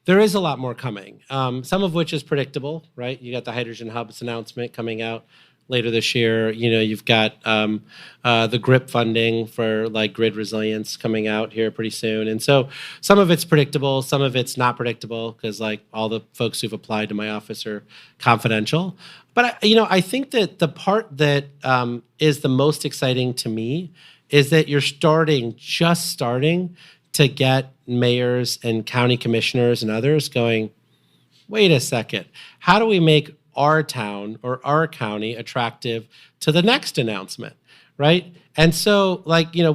There is a lot more coming, some of which is predictable, right? You got the Hydrogen Hubs announcement coming out later this year. You've got the GRIP funding for grid resilience coming out here pretty soon. And so some of it's predictable, some of it's not predictable because all the folks who've applied to my office are confidential. But I think that the part that is the most exciting to me is that you're just starting to get mayors and county commissioners and others going, wait a second, how do we make our town or our county attractive to the next announcement, right? And so,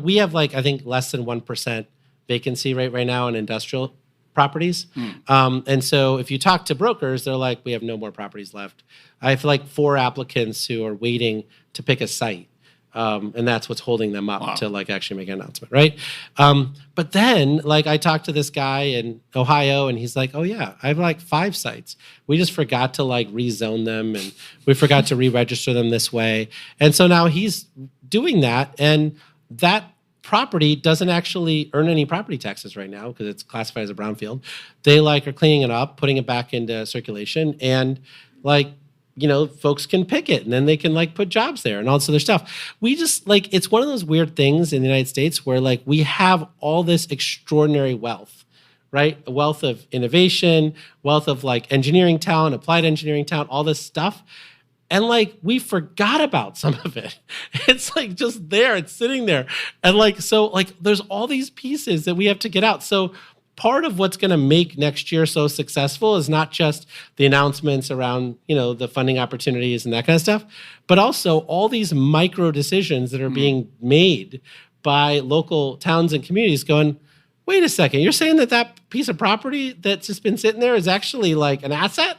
we have, I think, less than 1% vacancy rate right now in industrial properties. And so if you talk to brokers, they're like, we have no more properties left. I have, 4 applicants who are waiting to pick a site. And that's what's holding them up to actually make an announcement, right? But then I talked to this guy in Ohio and he's like, oh yeah, I have 5 sites. We just forgot to rezone them and we forgot to re-register them this way. And so now he's doing that and that property doesn't actually earn any property taxes right now because it's classified as a brownfield. They are cleaning it up, putting it back into circulation and folks can pick it and then they can like put jobs there and all this other stuff. We just like, it's one of those weird things in the United States where like we have all this extraordinary wealth, right? A wealth of innovation, wealth of like engineering talent, applied engineering talent, all this stuff. And like, we forgot about some of it. It's like just there, it's sitting there. And like, so like, there's all these pieces that we have to get out. So part of what's going to make next year so successful is not just the announcements around, the funding opportunities and that kind of stuff, but also all these micro decisions that are being made by local towns and communities going, wait a second, you're saying that piece of property that's just been sitting there is actually like an asset?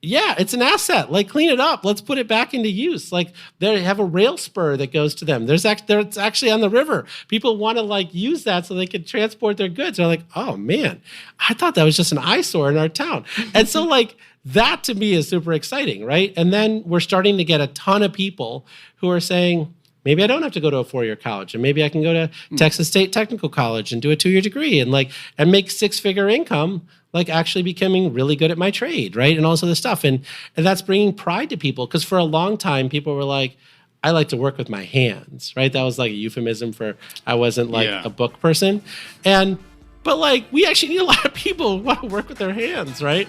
Yeah, it's an asset. Like, clean it up. Let's put it back into use. Like, they have a rail spur that goes to them. It's actually on the river. People want to like use that so they can transport their goods. They're like, oh man, I thought that was just an eyesore in our town. And so like that to me is super exciting, right? And then we're starting to get a ton of people who are saying, maybe I don't have to go to a 4-year college, and maybe I can go to Texas State Technical College and do a 2-year degree and make 6-figure income, like actually becoming really good at my trade, right? And all this other stuff. And that's bringing pride to people, because for a long time, people were like, I like to work with my hands, right? That was like a euphemism for I wasn't like a book person. But like, we actually need a lot of people who want to work with their hands, right?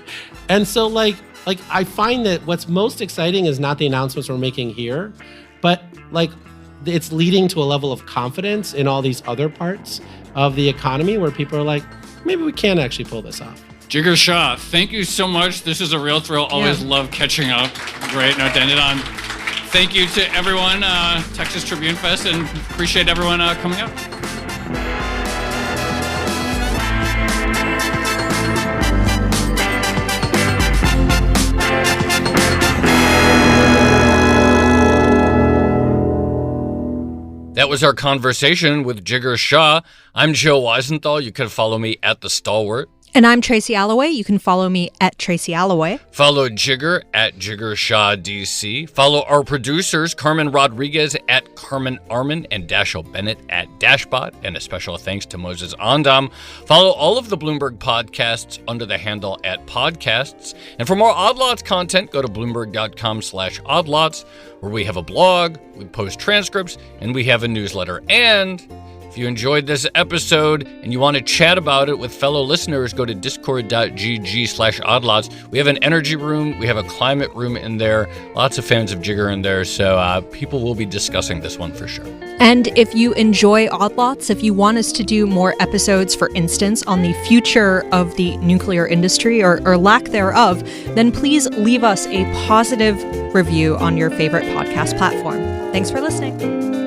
And so like I find that what's most exciting is not the announcements we're making here, but like it's leading to a level of confidence in all these other parts of the economy where people are like, maybe we can actually pull this off. Jigar Shah, thank you so much. This is a real thrill. Always love catching up. Great note to end it on. Thank you to everyone, Texas Tribune Fest, and appreciate everyone coming out. That was our conversation with Jigar Shah. I'm Joe Weisenthal. You can follow me at The Stalwart. And I'm Tracy Alloway. You can follow me at Tracy Alloway. Follow Jigar at Jigar Shah DC. Follow our producers, Carmen Rodriguez at Carmen Armin and Dashel Bennett at Dashbot. And a special thanks to Moses Andam. Follow all of the Bloomberg podcasts under the handle at Podcasts. And for more Odd Lots content, go to Bloomberg.com/oddlots, where we have a blog, we post transcripts, and we have a newsletter. And if you enjoyed this episode and you want to chat about it with fellow listeners, go to discord.gg/oddlots. We have an energy room. We have a climate room in there. Lots of fans of Jigar in there. So people will be discussing this one for sure. And if you enjoy Odd Lots, if you want us to do more episodes, for instance, on the future of the nuclear industry or lack thereof, then please leave us a positive review on your favorite podcast platform. Thanks for listening.